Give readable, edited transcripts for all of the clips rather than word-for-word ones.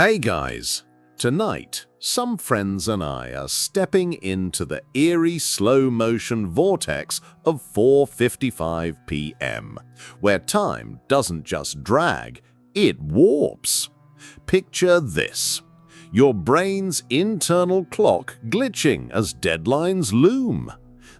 Hey guys! Tonight, some friends and I are stepping into the eerie slow-motion vortex of 4:55 p.m., where time doesn't just drag, it warps. Picture this: your brain's internal clock glitching as deadlines loom,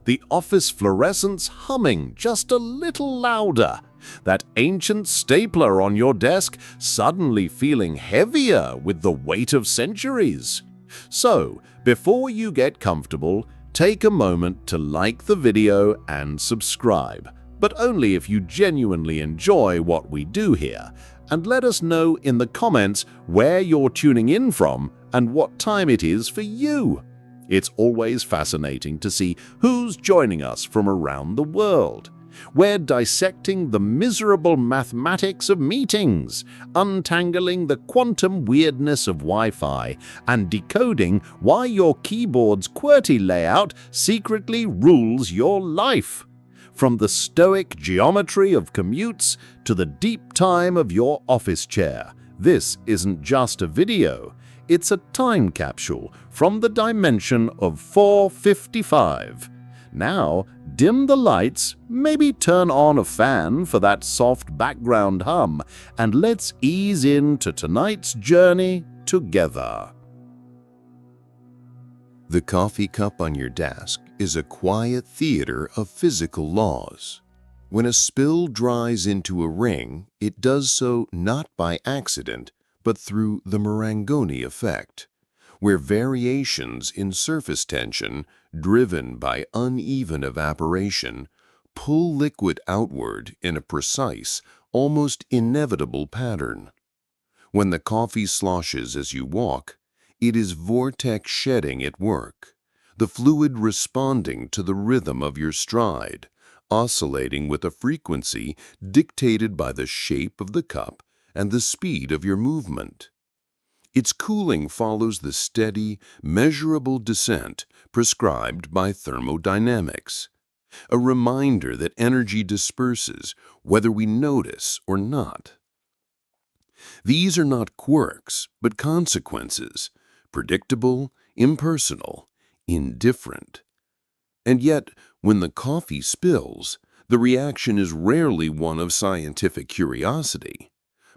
the office fluorescents humming just a little louder, that ancient stapler on your desk suddenly feeling heavier with the weight of centuries. So, before you get comfortable, take a moment to like the video and subscribe, but only if you genuinely enjoy what we do here, and let us know in the comments where you're tuning in from and what time it is for you. It's always fascinating to see who's joining us from around the world. We're dissecting the miserable mathematics of meetings, untangling the quantum weirdness of Wi-Fi, and decoding why your keyboard's QWERTY layout secretly rules your life. From the Stoic geometry of commutes to the deep time of your office chair, this isn't just a video, it's a time capsule from the dimension of 4:55. Now, dim the lights, maybe turn on a fan for that soft background hum, and let's ease into tonight's journey together. The coffee cup on your desk is a quiet theater of physical laws. When a spill dries into a ring, it does so not by accident, but through the Marangoni effect, where variations in surface tension, driven by uneven evaporation, pull liquid outward in a precise, almost inevitable pattern. When the coffee sloshes as you walk, it is vortex shedding at work, the fluid responding to the rhythm of your stride, oscillating with a frequency dictated by the shape of the cup and the speed of your movement. Its cooling follows the steady, measurable descent prescribed by thermodynamics, a reminder that energy disperses whether we notice or not. These are not quirks, but consequences, predictable, impersonal, indifferent. And yet, when the coffee spills, the reaction is rarely one of scientific curiosity.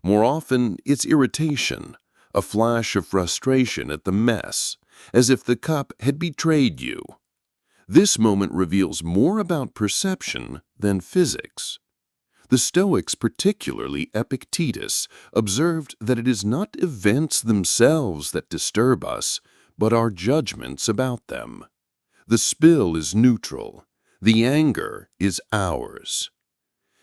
More often, it's irritation, a flash of frustration at the mess, as if the cup had betrayed you. This moment reveals more about perception than physics. The Stoics, particularly Epictetus, observed that it is not events themselves that disturb us, but our judgments about them. The spill is neutral. The anger is ours.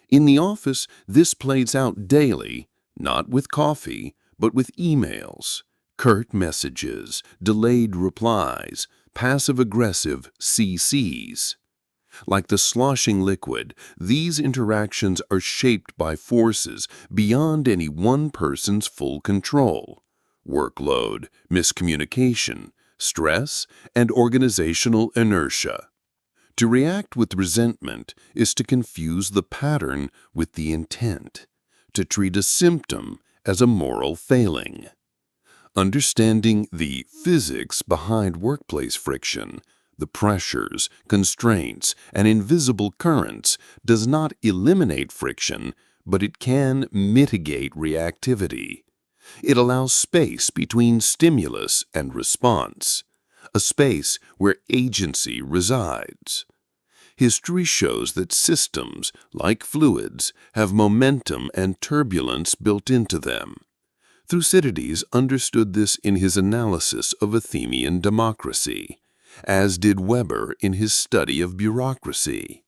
In the office, this plays out daily, not with coffee, but with emails, curt messages, delayed replies, passive-aggressive CCs. Like the sloshing liquid, these interactions are shaped by forces beyond any one person's full control: workload, miscommunication, stress, and organizational inertia. To react with resentment is to confuse the pattern with the intent, to treat a symptom as a moral failing. Understanding the physics behind workplace friction, the pressures, constraints, and invisible currents does not eliminate friction, but it can mitigate reactivity. It allows space between stimulus and response, a space where agency resides. History shows that systems, like fluids, have momentum and turbulence built into them. Thucydides understood this in his analysis of Athenian democracy, as did Weber in his study of bureaucracy.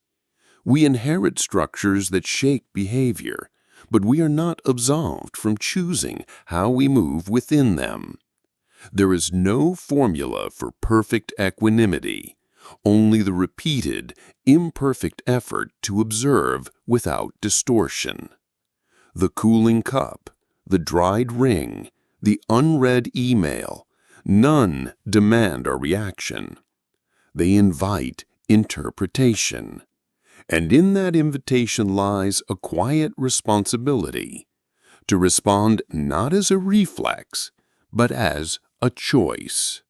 We inherit structures that shape behavior, but we are not absolved from choosing how we move within them. There is no formula for perfect equanimity, only the repeated, imperfect effort to observe without distortion. The cooling cup, the dried ring, the unread email, none demand our reaction. They invite interpretation. And in that invitation lies a quiet responsibility to respond not as a reflex, but as a choice.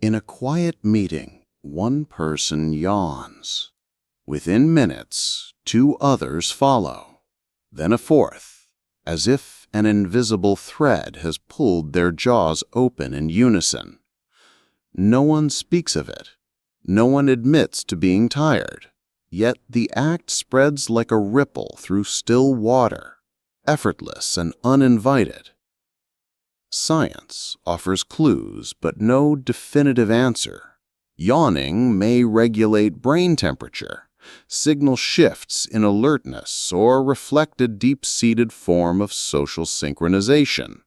In a quiet meeting, one person yawns. Within minutes, two others follow, then a fourth, as if an invisible thread has pulled their jaws open in unison. No one speaks of it. No one admits to being tired. Yet the act spreads like a ripple through still water, effortless and uninvited. Science offers clues, but no definitive answer. Yawning may regulate brain temperature, signal shifts in alertness, or reflect a deep-seated form of social synchronization.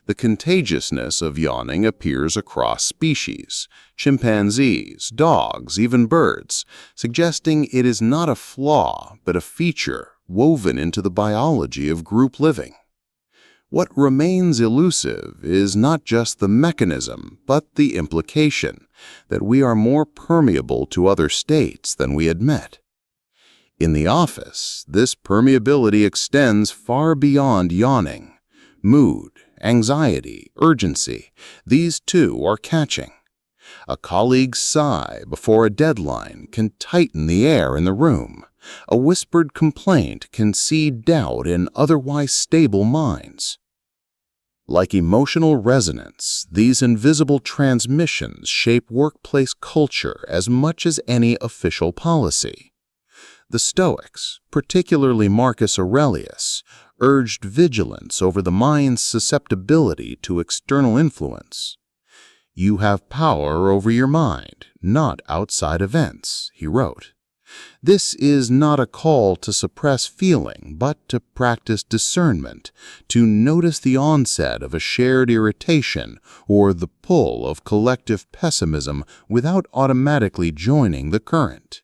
The contagiousness of yawning appears across species, chimpanzees, dogs, even birds, suggesting it is not a flaw, but a feature woven into the biology of group living. What remains elusive is not just the mechanism, but the implication that we are more permeable to other states than we admit. In the office, this permeability extends far beyond yawning. Mood, anxiety, urgency, these too are catching. A colleague's sigh before a deadline can tighten the air in the room. A whispered complaint can seed doubt in otherwise stable minds. Like emotional resonance, these invisible transmissions shape workplace culture as much as any official policy. The Stoics, particularly Marcus Aurelius, urged vigilance over the mind's susceptibility to external influence. "You have power over your mind, not outside events," he wrote. This is not a call to suppress feeling, but to practice discernment, to notice the onset of a shared irritation or the pull of collective pessimism without automatically joining the current.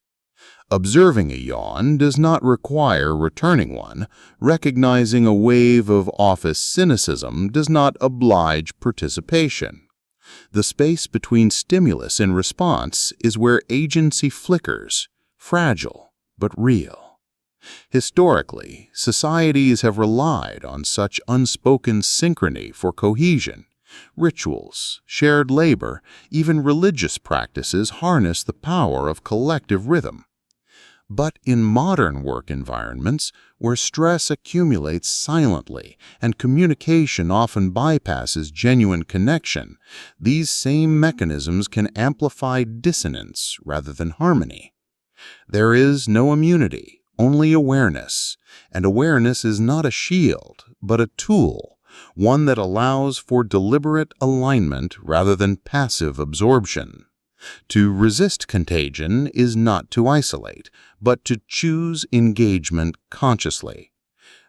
Observing a yawn does not require returning one. Recognizing a wave of office cynicism does not oblige participation. The space between stimulus and response is where agency flickers, fragile but real. Historically, societies have relied on such unspoken synchrony for cohesion. Rituals, shared labor, even religious practices harness the power of collective rhythm. But in modern work environments, where stress accumulates silently and communication often bypasses genuine connection, these same mechanisms can amplify dissonance rather than harmony. There is no immunity, only awareness, and awareness is not a shield, but a tool, one that allows for deliberate alignment rather than passive absorption. To resist contagion is not to isolate, but to choose engagement consciously.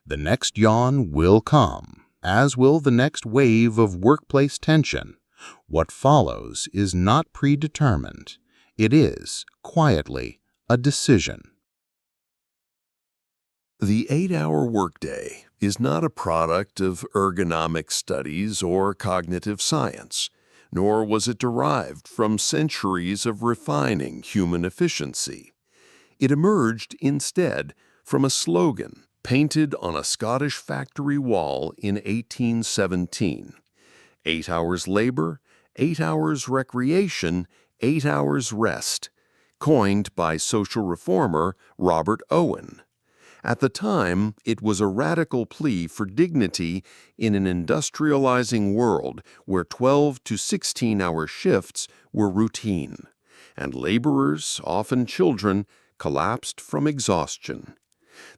The next yawn will come, as will the next wave of workplace tension. What follows is not predetermined. It is, quietly, a decision. The 8-hour workday is not a product of ergonomic studies or cognitive science, nor was it derived from centuries of refining human efficiency. It emerged instead from a slogan painted on a Scottish factory wall in 1817. 8 hours labor, 8 hours recreation, 8 hours rest, coined by social reformer Robert Owen. At the time, it was a radical plea for dignity in an industrializing world where 12 to 16-hour shifts were routine, and laborers, often children, collapsed from exhaustion.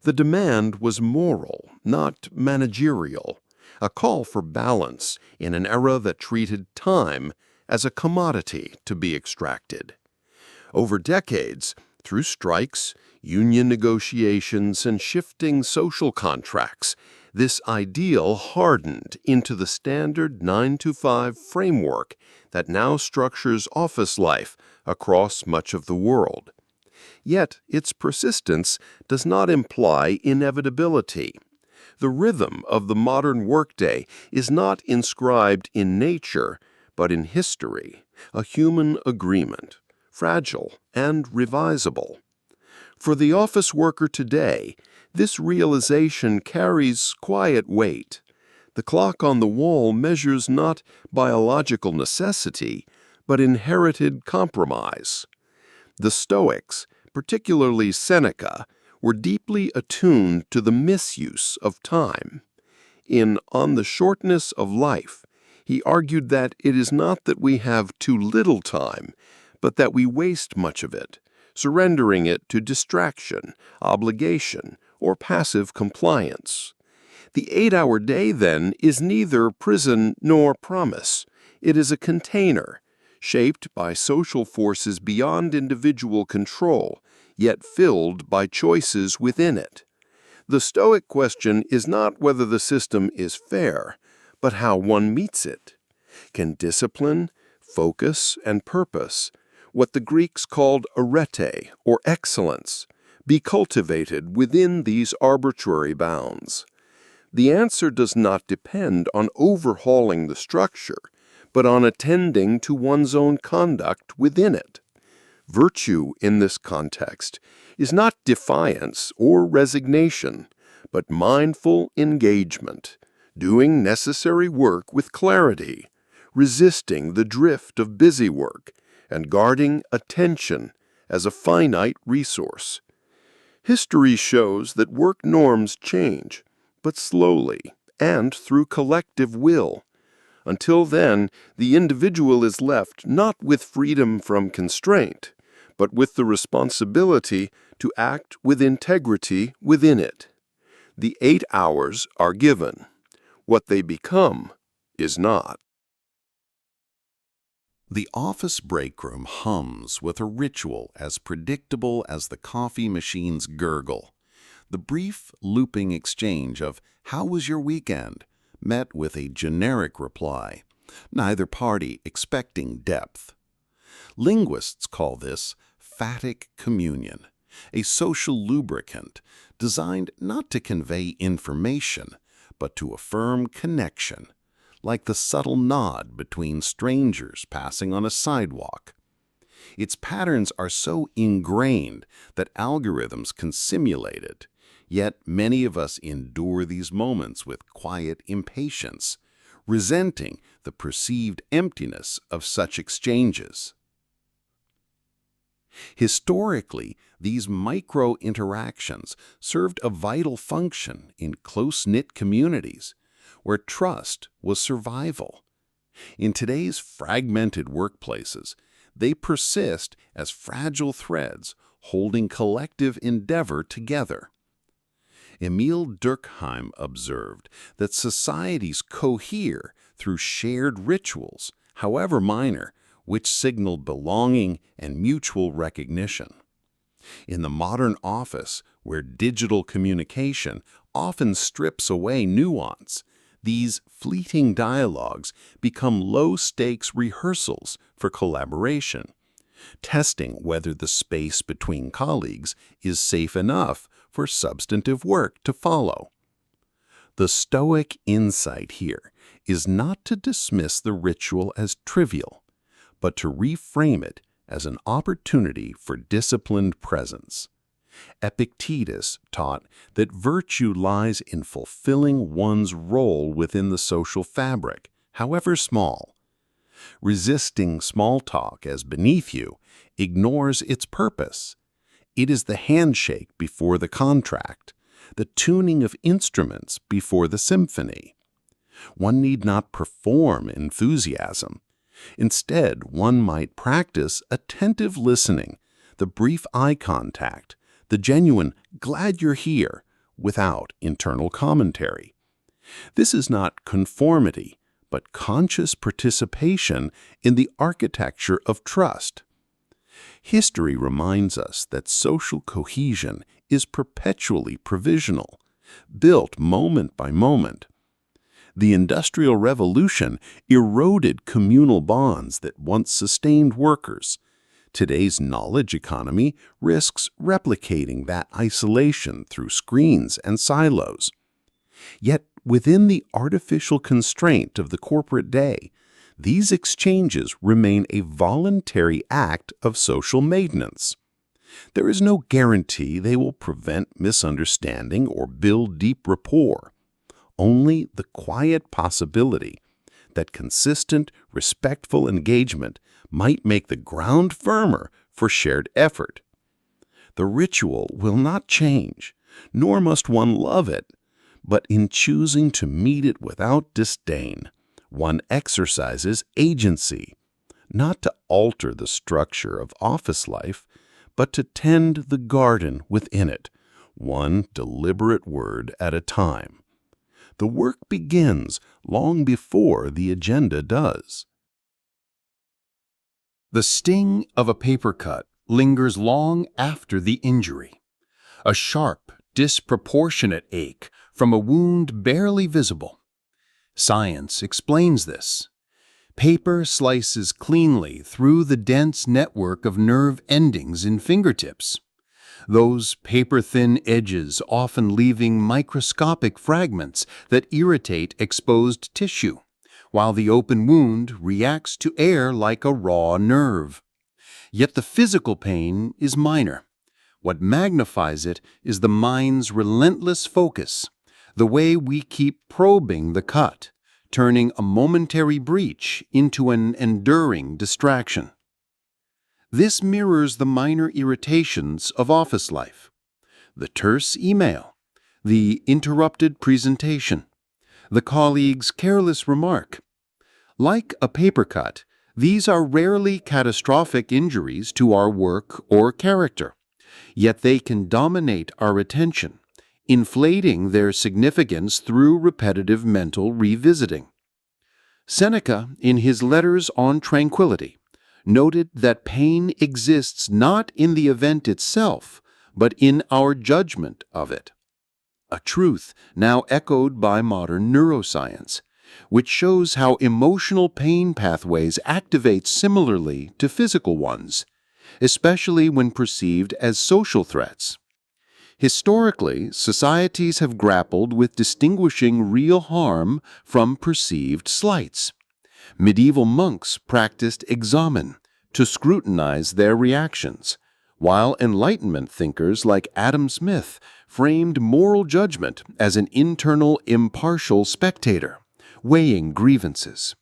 The demand was moral, not managerial, a call for balance in an era that treated time as a commodity to be extracted. Over decades, through strikes, union negotiations, and shifting social contracts, this ideal hardened into the standard 9-to-5 framework that now structures office life across much of the world. Yet its persistence does not imply inevitability. The rhythm of the modern workday is not inscribed in nature, but in history, a human agreement, fragile and revisable. For the office worker today, this realization carries quiet weight. The clock on the wall measures not biological necessity, but inherited compromise. The Stoics, particularly Seneca, were deeply attuned to the misuse of time. In On the Shortness of Life, he argued that it is not that we have too little time, but that we waste much of it, surrendering it to distraction, obligation, or passive compliance. The 8-hour day, then, is neither prison nor promise. It is a container, shaped by social forces beyond individual control, yet filled by choices within it. The Stoic question is not whether the system is fair, but how one meets it. Can discipline, focus, and purpose, what the Greeks called arete, or excellence, be cultivated within these arbitrary bounds? The answer does not depend on overhauling the structure, but on attending to one's own conduct within it. Virtue in this context is not defiance or resignation, but mindful engagement, doing necessary work with clarity, resisting the drift of busy work, and guarding attention as a finite resource. History shows that work norms change, but slowly and through collective will. Until then, the individual is left not with freedom from constraint, but with the responsibility to act with integrity within it. The 8 hours are given. What they become is not. The office break room hums with a ritual as predictable as the coffee machine's gurgle. The brief, looping exchange of "How was your weekend?" met with a generic reply, neither party expecting depth. Linguists call this phatic communion, a social lubricant designed not to convey information, but to affirm connection, like the subtle nod between strangers passing on a sidewalk. Its patterns are so ingrained that algorithms can simulate it, yet many of us endure these moments with quiet impatience, resenting the perceived emptiness of such exchanges. Historically, these micro-interactions served a vital function in close-knit communities, where trust was survival. In today's fragmented workplaces, they persist as fragile threads holding collective endeavor together. Emil Durkheim observed that societies cohere through shared rituals, however minor, which signal belonging and mutual recognition. In the modern office, where digital communication often strips away nuance, these fleeting dialogues become low-stakes rehearsals for collaboration, testing whether the space between colleagues is safe enough for substantive work to follow. The Stoic insight here is not to dismiss the ritual as trivial, but to reframe it as an opportunity for disciplined presence. Epictetus taught that virtue lies in fulfilling one's role within the social fabric, however small. Resisting small talk as beneath you ignores its purpose. It is the handshake before the contract, the tuning of instruments before the symphony. One need not perform enthusiasm. Instead, one might practice attentive listening, the brief eye contact, the genuine "glad you're here" without internal commentary. This is not conformity, but conscious participation in the architecture of trust. History reminds us that social cohesion is perpetually provisional, built moment by moment. The Industrial Revolution eroded communal bonds that once sustained workers. Today's knowledge economy risks replicating that isolation through screens and silos. Yet, within the artificial constraint of the corporate day, these exchanges remain a voluntary act of social maintenance. There is no guarantee they will prevent misunderstanding or build deep rapport. only the quiet possibility that consistent, respectful engagement might make the ground firmer for shared effort. The ritual will not change, nor must one love it, but in choosing to meet it without disdain, one exercises agency, not to alter the structure of office life, but to tend the garden within it, one deliberate word at a time. The work begins long before the agenda does. The sting of a paper cut lingers long after the injury. A sharp, disproportionate ache from a wound barely visible. Science explains this. Paper slices cleanly through the dense network of nerve endings in fingertips. Those paper-thin edges often leaving microscopic fragments that irritate exposed tissue, while the open wound reacts to air like a raw nerve. Yet the physical pain is minor. What magnifies it is the mind's relentless focus, the way we keep probing the cut, turning a momentary breach into an enduring distraction. This mirrors the minor irritations of office life. The terse email, the interrupted presentation, the colleague's careless remark. Like a paper cut, these are rarely catastrophic injuries to our work or character, yet they can dominate our attention, inflating their significance through repetitive mental revisiting. Seneca, in his Letters on Tranquility, noted that pain exists not in the event itself, but in our judgment of it. A truth now echoed by modern neuroscience, which shows how emotional pain pathways activate similarly to physical ones, especially when perceived as social threats. Historically, societies have grappled with distinguishing real harm from perceived slights. Medieval monks practiced examen to scrutinize their reactions, while Enlightenment thinkers like Adam Smith framed moral judgment as an internal, impartial spectator, weighing grievances.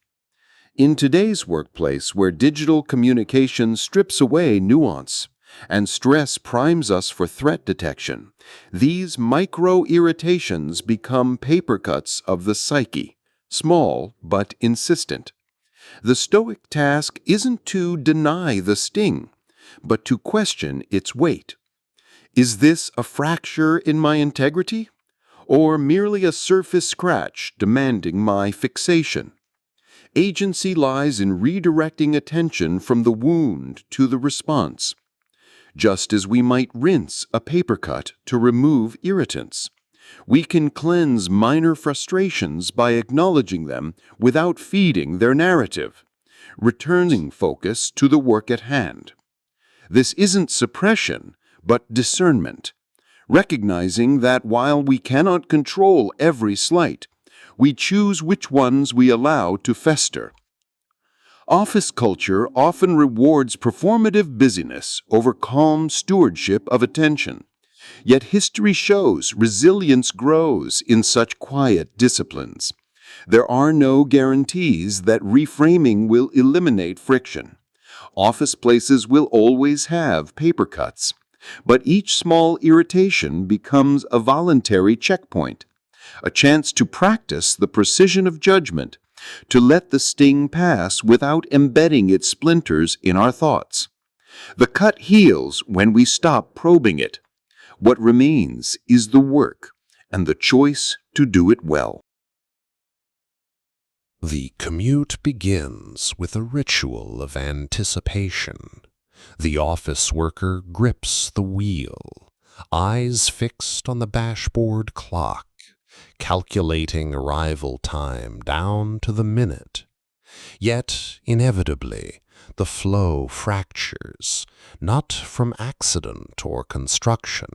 In today's workplace, where digital communication strips away nuance and stress primes us for threat detection, these micro-irritations become paper cuts of the psyche, small but insistent. The Stoic task isn't to deny the sting, but to question its weight. Is this a fracture in my integrity, or merely a surface scratch demanding my fixation? Agency lies in redirecting attention from the wound to the response. Just as we might rinse a paper cut to remove irritants, we can cleanse minor frustrations by acknowledging them without feeding their narrative, returning focus to the work at hand. This isn't suppression, but discernment, recognizing that while we cannot control every slight, we choose which ones we allow to fester. Office culture often rewards performative busyness over calm stewardship of attention. Yet history shows resilience grows in such quiet disciplines. There are no guarantees that reframing will eliminate friction. Office places will always have paper cuts, but each small irritation becomes a voluntary checkpoint, a chance to practice the precision of judgment, to let the sting pass without embedding its splinters in our thoughts. The cut heals when we stop probing it. What remains is the work and the choice to do it well. The commute begins with a ritual of anticipation. The office worker grips the wheel, eyes fixed on the dashboard clock, calculating arrival time down to the minute. Yet, inevitably, the flow fractures, not from accident or construction,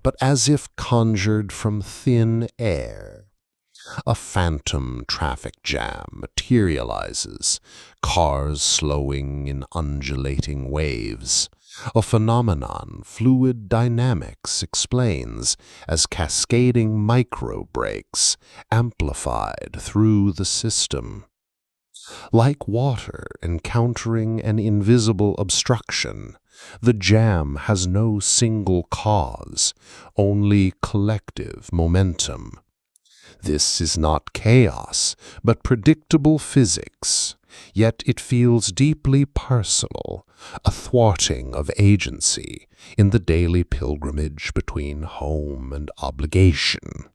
but as if conjured from thin air. A phantom traffic jam materializes, cars slowing in undulating waves, a phenomenon fluid dynamics explains as cascading micro-breaks amplified through the system. Like water encountering an invisible obstruction, the jam has no single cause, only collective momentum. This is not chaos, but predictable physics, yet it feels deeply personal, a thwarting of agency in the daily pilgrimage between home and obligation.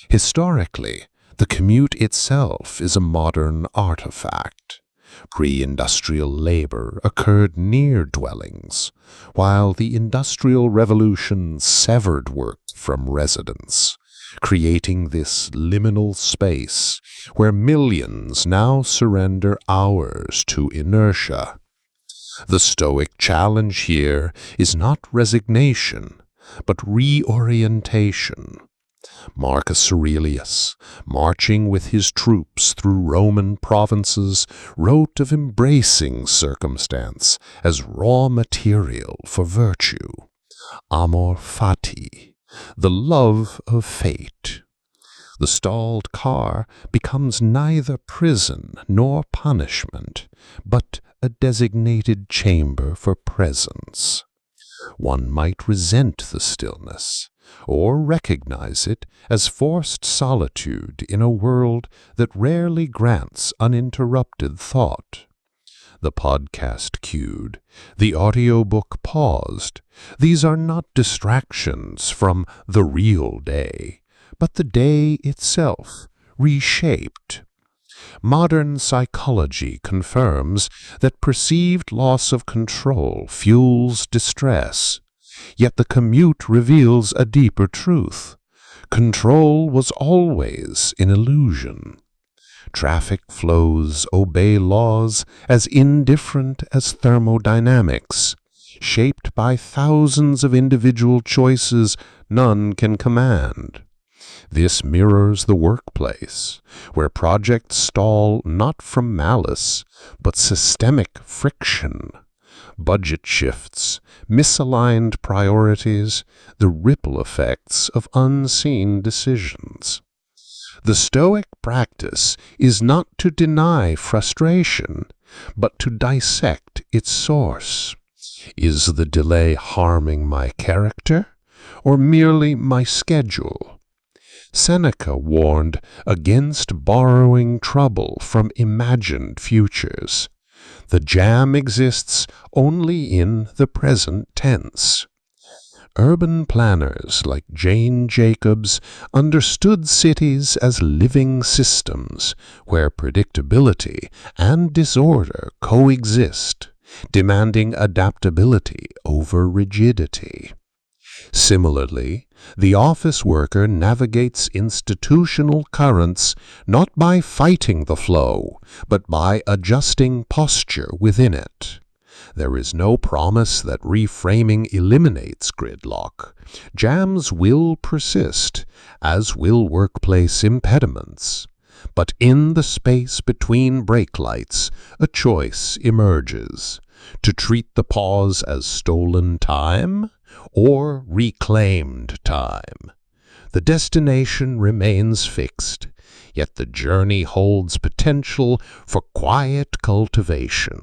Historically, the commute itself is a modern artifact. Pre-industrial labor occurred near dwellings, while the Industrial Revolution severed work from residence, creating this liminal space where millions now surrender hours to inertia. The Stoic challenge here is not resignation, but reorientation. Marcus Aurelius, marching with his troops through Roman provinces, wrote of embracing circumstance as raw material for virtue, amor fati, the love of fate. The stalled car becomes neither prison nor punishment, but a designated chamber for presence. One might resent the stillness, or recognize it as forced solitude in a world that rarely grants uninterrupted thought. The podcast queued, the audiobook paused. These are not distractions from the real day, but the day itself, reshaped. Modern psychology confirms that perceived loss of control fuels distress. Yet the commute reveals a deeper truth. Control was always an illusion. Traffic flows obey laws as indifferent as thermodynamics, shaped by thousands of individual choices none can command. This mirrors the workplace, where projects stall not from malice, but systemic friction. Budget shifts, misaligned priorities, the ripple effects of unseen decisions. The Stoic practice is not to deny frustration, but to dissect its source. Is the delay harming my character, or merely my schedule? Seneca warned against borrowing trouble from imagined futures. The jam exists only in the present tense. Urban planners like Jane Jacobs understood cities as living systems where predictability and disorder coexist, demanding adaptability over rigidity. Similarly, the office worker navigates institutional currents not by fighting the flow, but by adjusting posture within it. There is no promise that reframing eliminates gridlock. Jams will persist, as will workplace impediments. But in the space between brake lights, a choice emerges: to treat the pause as stolen time or reclaimed time. The destination remains fixed, yet the journey holds potential for quiet cultivation.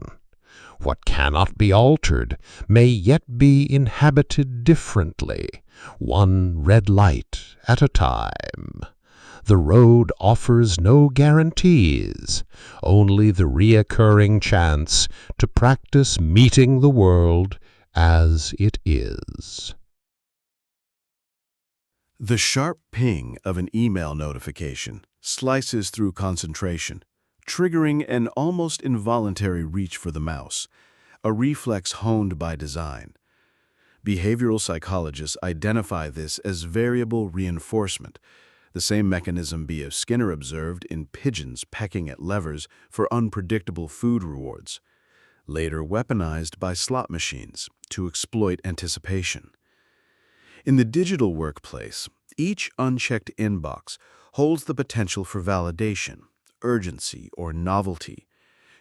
What cannot be altered may yet be inhabited differently, one red light at a time. The road offers no guarantees, only the reoccurring chance to practice meeting the world as it is. The sharp ping of an email notification slices through concentration, triggering an almost involuntary reach for the mouse, a reflex honed by design. Behavioral psychologists identify this as variable reinforcement, the same mechanism B.F. Skinner observed in pigeons pecking at levers for unpredictable food rewards, later weaponized by slot machines to exploit anticipation. In the digital workplace, each unchecked inbox holds the potential for validation, urgency, or novelty,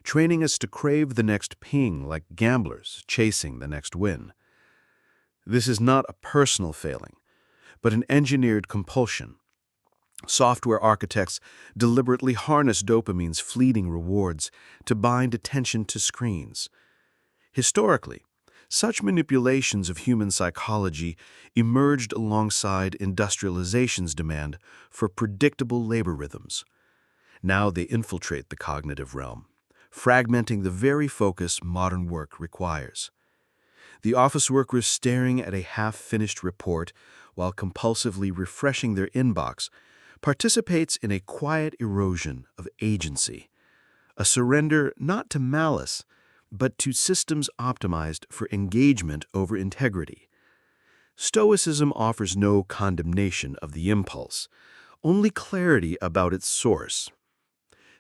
training us to crave the next ping like gamblers chasing the next win. This is not a personal failing, but an engineered compulsion. Software architects deliberately harness dopamine's fleeting rewards to bind attention to screens. Historically, such manipulations of human psychology emerged alongside industrialization's demand for predictable labor rhythms. Now they infiltrate the cognitive realm, fragmenting the very focus modern work requires. The office worker staring at a half-finished report while compulsively refreshing their inbox participates in a quiet erosion of agency, a surrender not to malice, but to systems optimized for engagement over integrity. Stoicism offers no condemnation of the impulse, only clarity about its source.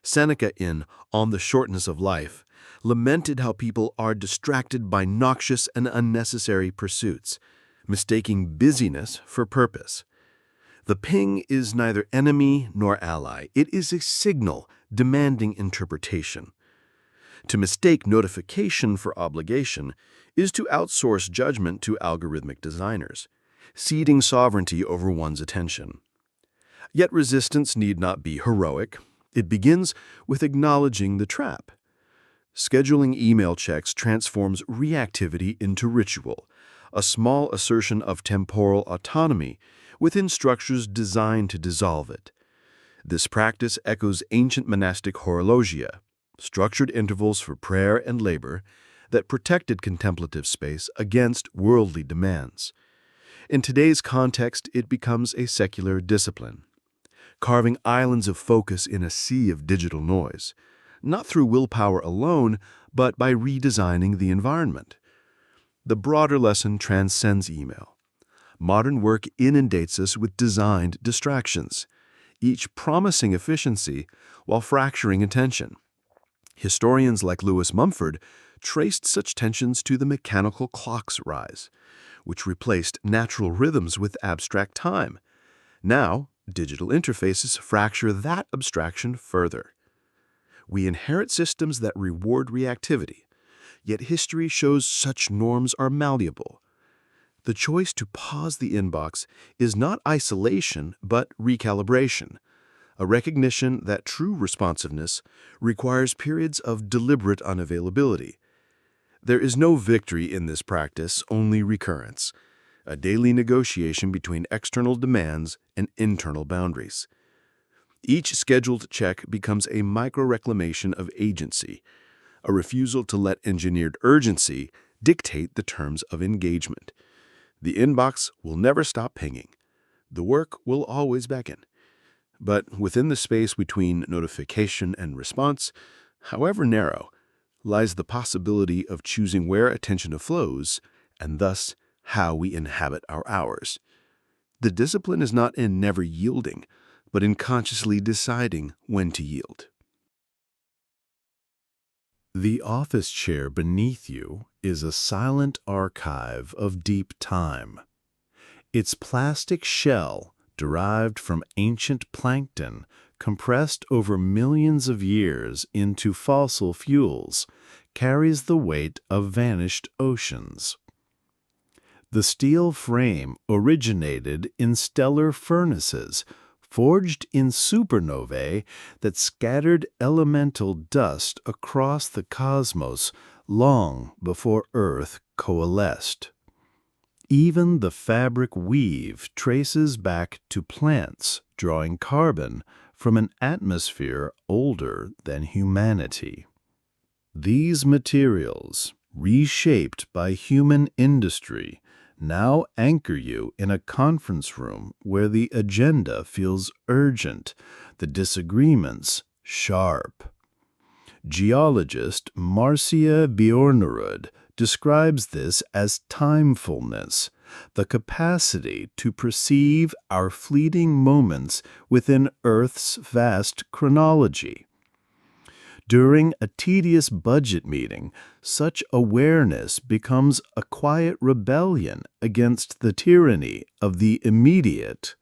Seneca in On the Shortness of Life lamented how people are distracted by noxious and unnecessary pursuits, mistaking busyness for purpose. The ping is neither enemy nor ally. It is a signal demanding interpretation. To mistake notification for obligation is to outsource judgment to algorithmic designers, ceding sovereignty over one's attention. Yet resistance need not be heroic. It begins with acknowledging the trap. Scheduling email checks transforms reactivity into ritual, a small assertion of temporal autonomy within structures designed to dissolve it. This practice echoes ancient monastic horologia, structured intervals for prayer and labor that protected contemplative space against worldly demands. In today's context, it becomes a secular discipline, carving islands of focus in a sea of digital noise, not through willpower alone, but by redesigning the environment. The broader lesson transcends email. Modern work inundates us with designed distractions, each promising efficiency while fracturing attention. Historians like Lewis Mumford traced such tensions to the mechanical clock's rise, which replaced natural rhythms with abstract time. Now, digital interfaces fracture that abstraction further. We inherit systems that reward reactivity, yet history shows such norms are malleable. The choice to pause the inbox is not isolation, but recalibration, a recognition that true responsiveness requires periods of deliberate unavailability. There is no victory in this practice, only recurrence, a daily negotiation between external demands and internal boundaries. Each scheduled check becomes a micro-reclamation of agency, a refusal to let engineered urgency dictate the terms of engagement. The inbox will never stop pinging. The work will always beckon. But within the space between notification and response, however narrow, lies the possibility of choosing where attention flows and thus how we inhabit our hours. The discipline is not in never yielding, but in consciously deciding when to yield. The office chair beneath you is a silent archive of deep time. Its plastic shell, derived from ancient plankton, compressed over millions of years into fossil fuels, carries the weight of vanished oceans. The steel frame originated in stellar furnaces, forged in supernovae that scattered elemental dust across the cosmos long before Earth coalesced. Even the fabric weave traces back to plants drawing carbon from an atmosphere older than humanity. These materials, reshaped by human industry, now anchor you in a conference room where the agenda feels urgent, the disagreements sharp. Geologist Marcia Bjornerud describes this as timefulness, the capacity to perceive our fleeting moments within Earth's vast chronology. During a tedious budget meeting, such awareness becomes a quiet rebellion against the tyranny of the immediate.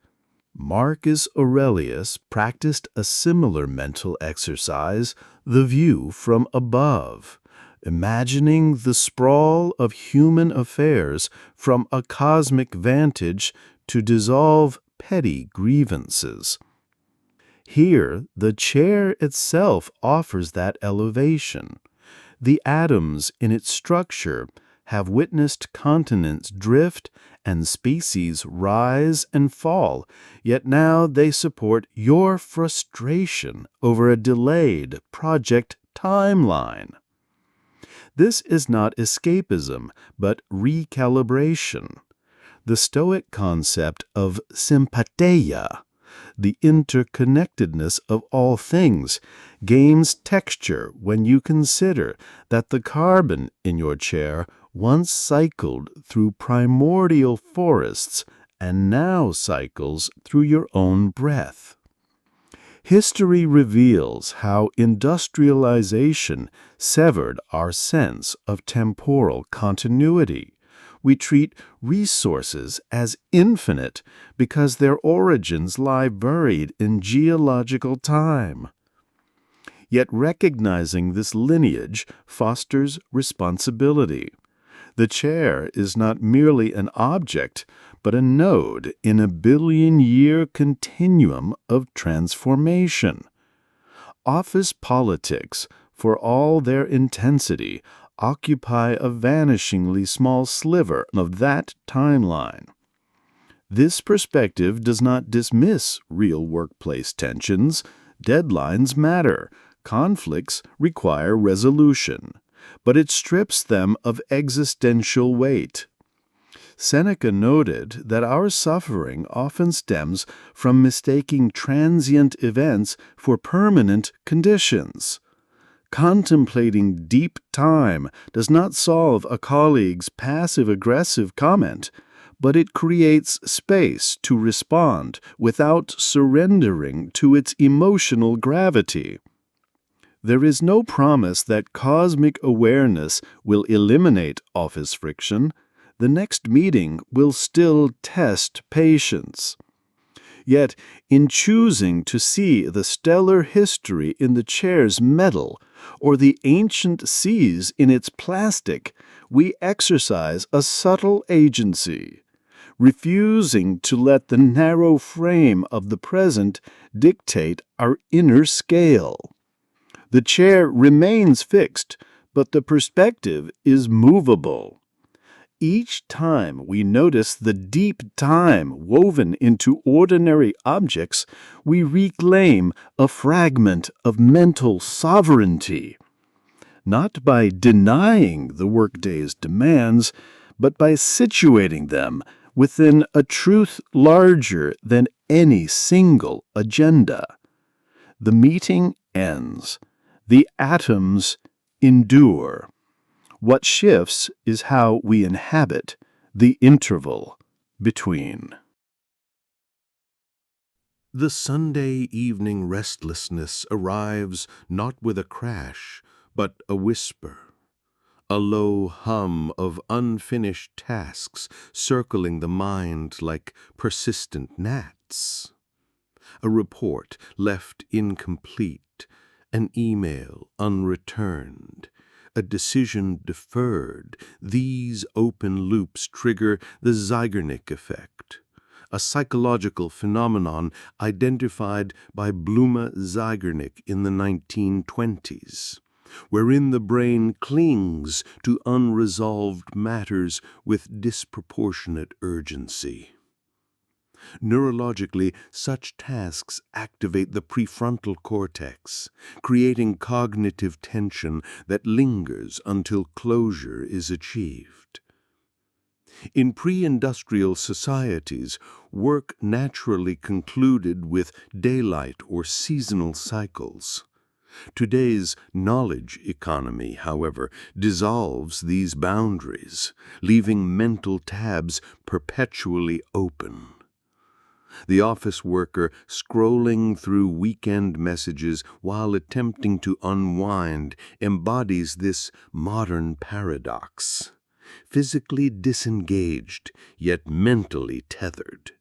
Marcus Aurelius practiced a similar mental exercise, the view from above, imagining the sprawl of human affairs from a cosmic vantage to dissolve petty grievances. Here, the chair itself offers that elevation. The atoms in its structure have witnessed continents drift and species rise and fall, yet now they support your frustration over a delayed project timeline. This is not escapism, but recalibration. The Stoic concept of sympatheia, the interconnectedness of all things, gains texture when you consider that the carbon in your chair once cycled through primordial forests and now cycles through your own breath. History reveals how industrialization severed our sense of temporal continuity. We treat resources as infinite because their origins lie buried in geological time. Yet recognizing this lineage fosters responsibility. The chair is not merely an object, but a node in a billion-year continuum of transformation. Office politics, for all their intensity, occupy a vanishingly small sliver of that timeline. This perspective does not dismiss real workplace tensions. Deadlines matter. Conflicts require resolution. But it strips them of existential weight. Seneca noted that our suffering often stems from mistaking transient events for permanent conditions. Contemplating deep time does not solve a colleague's passive-aggressive comment, but it creates space to respond without surrendering to its emotional gravity. There is no promise that cosmic awareness will eliminate office friction. The next meeting will still test patience. Yet, in choosing to see the stellar history in the chair's metal or the ancient seas in its plastic, we exercise a subtle agency, refusing to let the narrow frame of the present dictate our inner scale. The chair remains fixed, but the perspective is movable. Each time we notice the deep time woven into ordinary objects, we reclaim a fragment of mental sovereignty, not by denying the workday's demands, but by situating them within a truth larger than any single agenda. The meeting ends. The atoms endure. What shifts is how we inhabit the interval between. The Sunday evening restlessness arrives not with a crash, but a whisper, a low hum of unfinished tasks circling the mind like persistent gnats. A report left incomplete, an email unreturned, a decision deferred. These open loops trigger the Zeigarnik effect, a psychological phenomenon identified by Bluma Zeigarnik in the 1920s, wherein the brain clings to unresolved matters with disproportionate urgency. Neurologically, such tasks activate the prefrontal cortex, creating cognitive tension that lingers until closure is achieved. In pre-industrial societies, work naturally concluded with daylight or seasonal cycles. Today's knowledge economy, however, dissolves these boundaries, leaving mental tabs perpetually open. The office worker scrolling through weekend messages while attempting to unwind embodies this modern paradox. Physically disengaged, yet mentally tethered.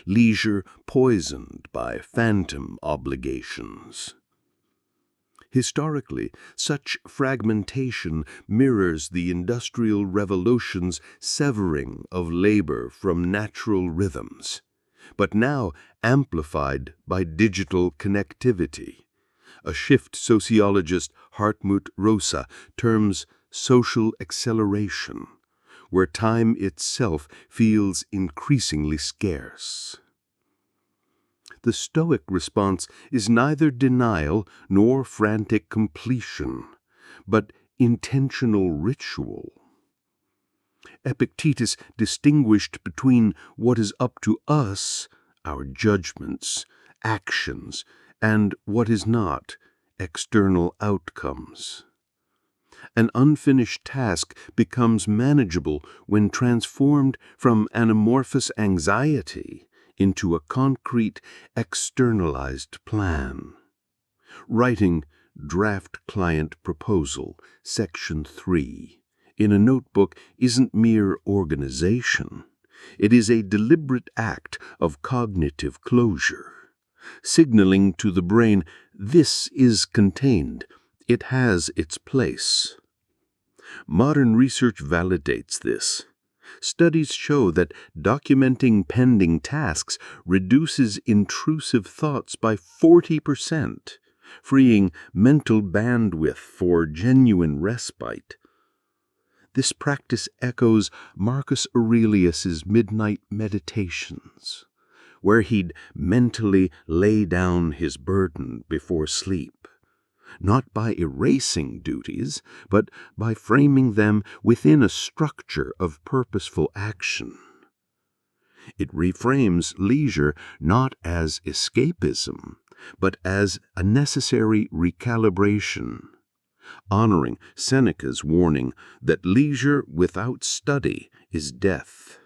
leisure poisoned by phantom obligations. Historically, such fragmentation mirrors the Industrial Revolution's severing of labor from natural rhythms, but now amplified by digital connectivity, a shift sociologist Hartmut Rosa terms social acceleration, where time itself feels increasingly scarce. The Stoic response is neither denial nor frantic completion, but intentional ritual. Epictetus distinguished between what is up to us, our judgments, actions, and what is not, external outcomes. An unfinished task becomes manageable when transformed from an amorphous anxiety into a concrete, externalized plan. Writing Draft Client Proposal, Section 3, in a notebook isn't mere organization. It is a deliberate act of cognitive closure, signaling to the brain, this is contained, it has its place. Modern research validates this. Studies show that documenting pending tasks reduces intrusive thoughts by 40%, freeing mental bandwidth for genuine respite. This practice echoes Marcus Aurelius's midnight meditations, where he'd mentally lay down his burden before sleep, not by erasing duties, but by framing them within a structure of purposeful action. It reframes leisure not as escapism, but as a necessary recalibration, honoring Seneca's warning that leisure without study is death.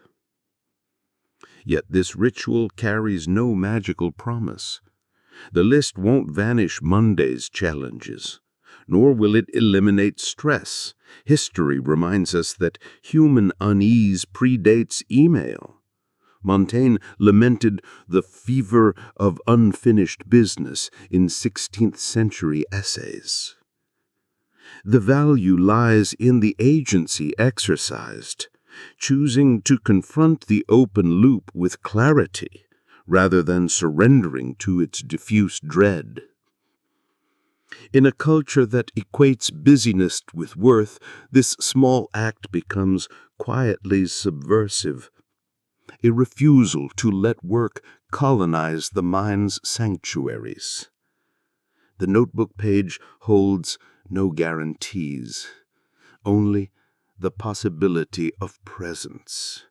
Yet this ritual carries no magical promise. The list won't vanish Monday's challenges, nor will it eliminate stress. History reminds us that human unease predates email. Montaigne lamented the fever of unfinished business in 16th century essays. The value lies in the agency exercised, choosing to confront the open loop with clarity, rather than surrendering to its diffuse dread. In a culture that equates busyness with worth, this small act becomes quietly subversive, a refusal to let work colonize the mind's sanctuaries. The notebook page holds no guarantees, only the possibility of presence,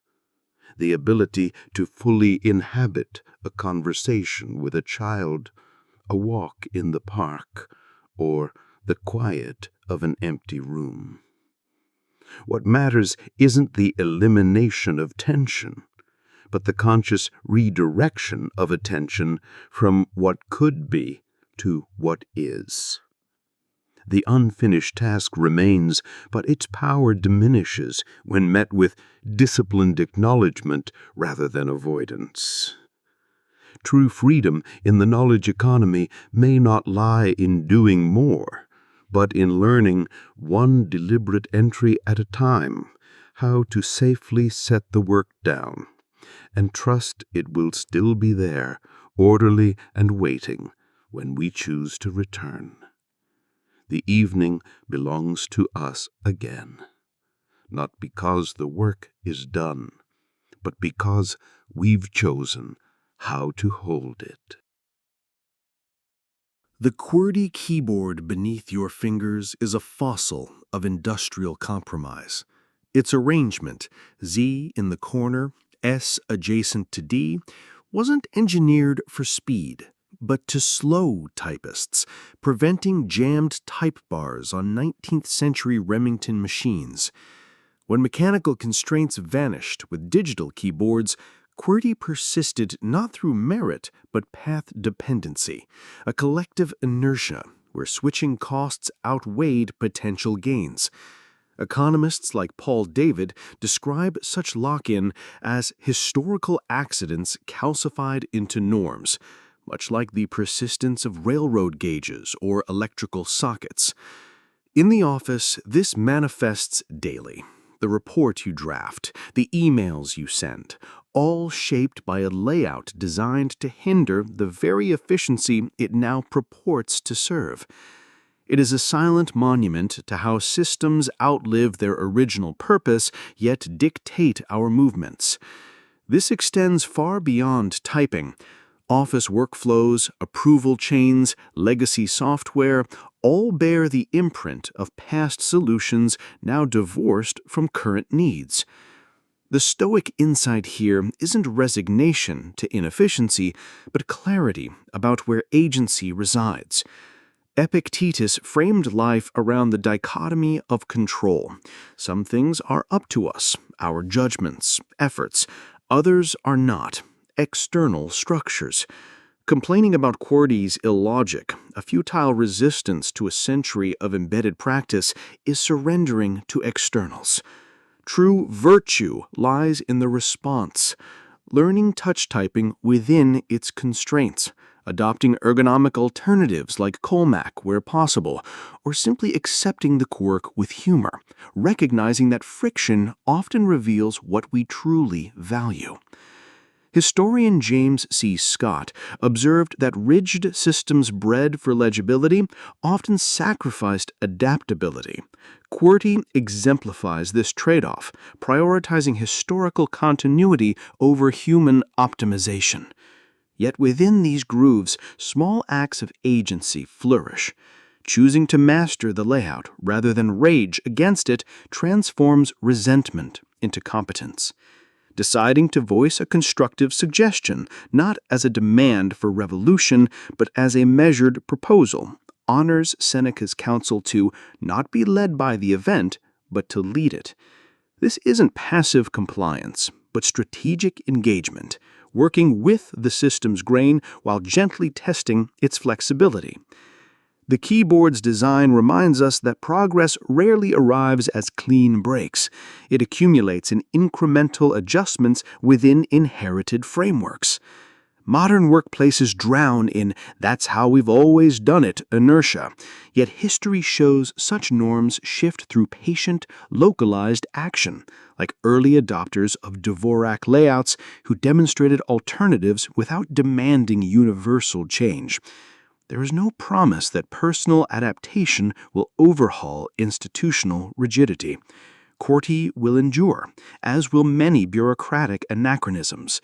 the ability to fully inhabit a conversation with a child, a walk in the park, or the quiet of an empty room. What matters isn't the elimination of tension, but the conscious redirection of attention from what could be to what is. The unfinished task remains, but its power diminishes when met with disciplined acknowledgement rather than avoidance. True freedom in the knowledge economy may not lie in doing more, but in learning, one deliberate entry at a time, how to safely set the work down, and trust it will still be there, orderly and waiting, when we choose to return. The evening belongs to us again, not because the work is done, but because we've chosen how to hold it. The QWERTY keyboard beneath your fingers is a fossil of industrial compromise. Its arrangement, Z in the corner, S adjacent to D, wasn't engineered for speed, but to slow typists, preventing jammed type bars on 19th century Remington machines. When mechanical constraints vanished with digital keyboards, QWERTY persisted not through merit, but path dependency, a collective inertia where switching costs outweighed potential gains. Economists like Paul David describe such lock-in as historical accidents calcified into norms, much like the persistence of railroad gauges or electrical sockets. In the office, this manifests daily. The report you draft, the emails you send, all shaped by a layout designed to hinder the very efficiency it now purports to serve. It is a silent monument to how systems outlive their original purpose, yet dictate our movements. This extends far beyond typing. Office workflows, approval chains, legacy software all bear the imprint of past solutions now divorced from current needs. The Stoic insight here isn't resignation to inefficiency, but clarity about where agency resides. Epictetus framed life around the dichotomy of control. Some things are up to us, our judgments, efforts. Others are not, external structures. Complaining about QWERTY's illogic, a futile resistance to a century of embedded practice, is surrendering to externals. True virtue lies in the response, learning touch typing within its constraints, adopting ergonomic alternatives like Colmac where possible, or simply accepting the quirk with humor, recognizing that friction often reveals what we truly value. Historian James C. Scott observed that rigid systems bred for legibility often sacrificed adaptability. QWERTY exemplifies this trade-off, prioritizing historical continuity over human optimization. Yet within these grooves, small acts of agency flourish. Choosing to master the layout rather than rage against it transforms resentment into competence. Deciding to voice a constructive suggestion, not as a demand for revolution, but as a measured proposal, honors Seneca's counsel to not be led by the event, but to lead it. This isn't passive compliance, but strategic engagement, working with the system's grain while gently testing its flexibility. The keyboard's design reminds us that progress rarely arrives as clean breaks. It accumulates in incremental adjustments within inherited frameworks. Modern workplaces drown in "that's how we've always done it" inertia, yet history shows such norms shift through patient, localized action, like early adopters of Dvorak layouts who demonstrated alternatives without demanding universal change. There is no promise that personal adaptation will overhaul institutional rigidity. QWERTY will endure, as will many bureaucratic anachronisms.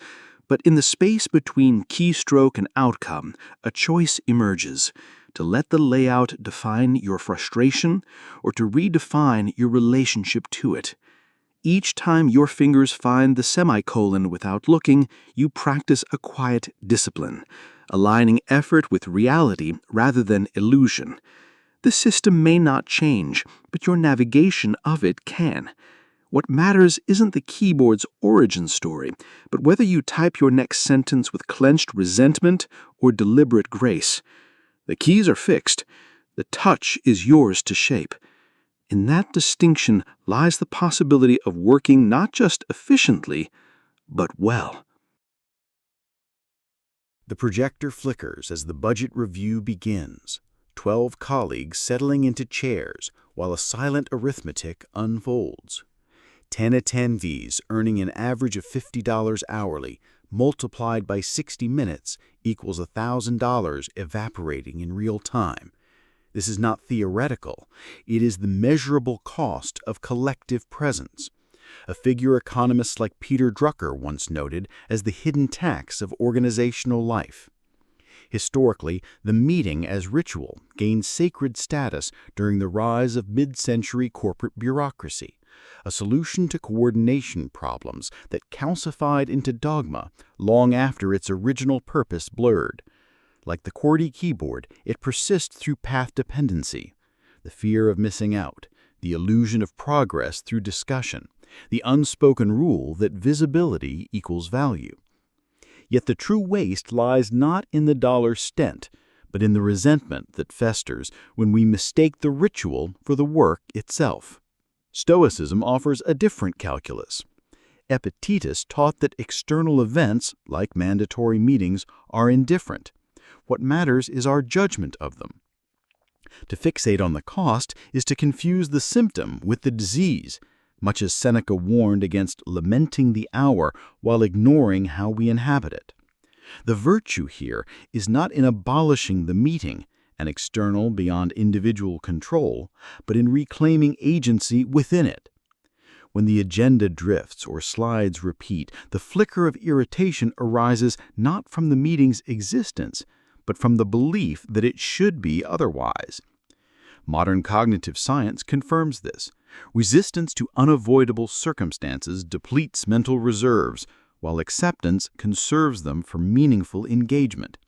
But in the space between keystroke and outcome, a choice emerges: to let the layout define your frustration or to redefine your relationship to it. Each time your fingers find the semicolon without looking, you practice a quiet discipline, aligning effort with reality rather than illusion. The system may not change, but your navigation of it can. What matters isn't the keyboard's origin story, but whether you type your next sentence with clenched resentment or deliberate grace. The keys are fixed. The touch is yours to shape. In that distinction lies the possibility of working not just efficiently, but well. The projector flickers as the budget review begins, 12 colleagues settling into chairs while a silent arithmetic unfolds. 10 attendees earning an average of $50 hourly, multiplied by 60 minutes, equals $1,000 evaporating in real time. This is not theoretical. It is the measurable cost of collective presence, a figure economists like Peter Drucker once noted as the hidden tax of organizational life. Historically, the meeting as ritual gained sacred status during the rise of mid-century corporate bureaucracy, a solution to coordination problems that calcified into dogma long after its original purpose blurred. Like the QWERTY keyboard, it persists through path dependency, the fear of missing out, the illusion of progress through discussion, the unspoken rule that visibility equals value. Yet the true waste lies not in the dollar spent, but in the resentment that festers when we mistake the ritual for the work itself. Stoicism offers a different calculus. Epictetus taught that external events, like mandatory meetings, are indifferent. What matters is our judgment of them. To fixate on the cost is to confuse the symptom with the disease, much as Seneca warned against lamenting the hour while ignoring how we inhabit it. The virtue here is not in abolishing the meeting, an external beyond individual control, but in reclaiming agency within it. When the agenda drifts or slides repeat, the flicker of irritation arises not from the meeting's existence, but from the belief that it should be otherwise. Modern cognitive science confirms this. Resistance to unavoidable circumstances depletes mental reserves, while acceptance conserves them for meaningful engagement.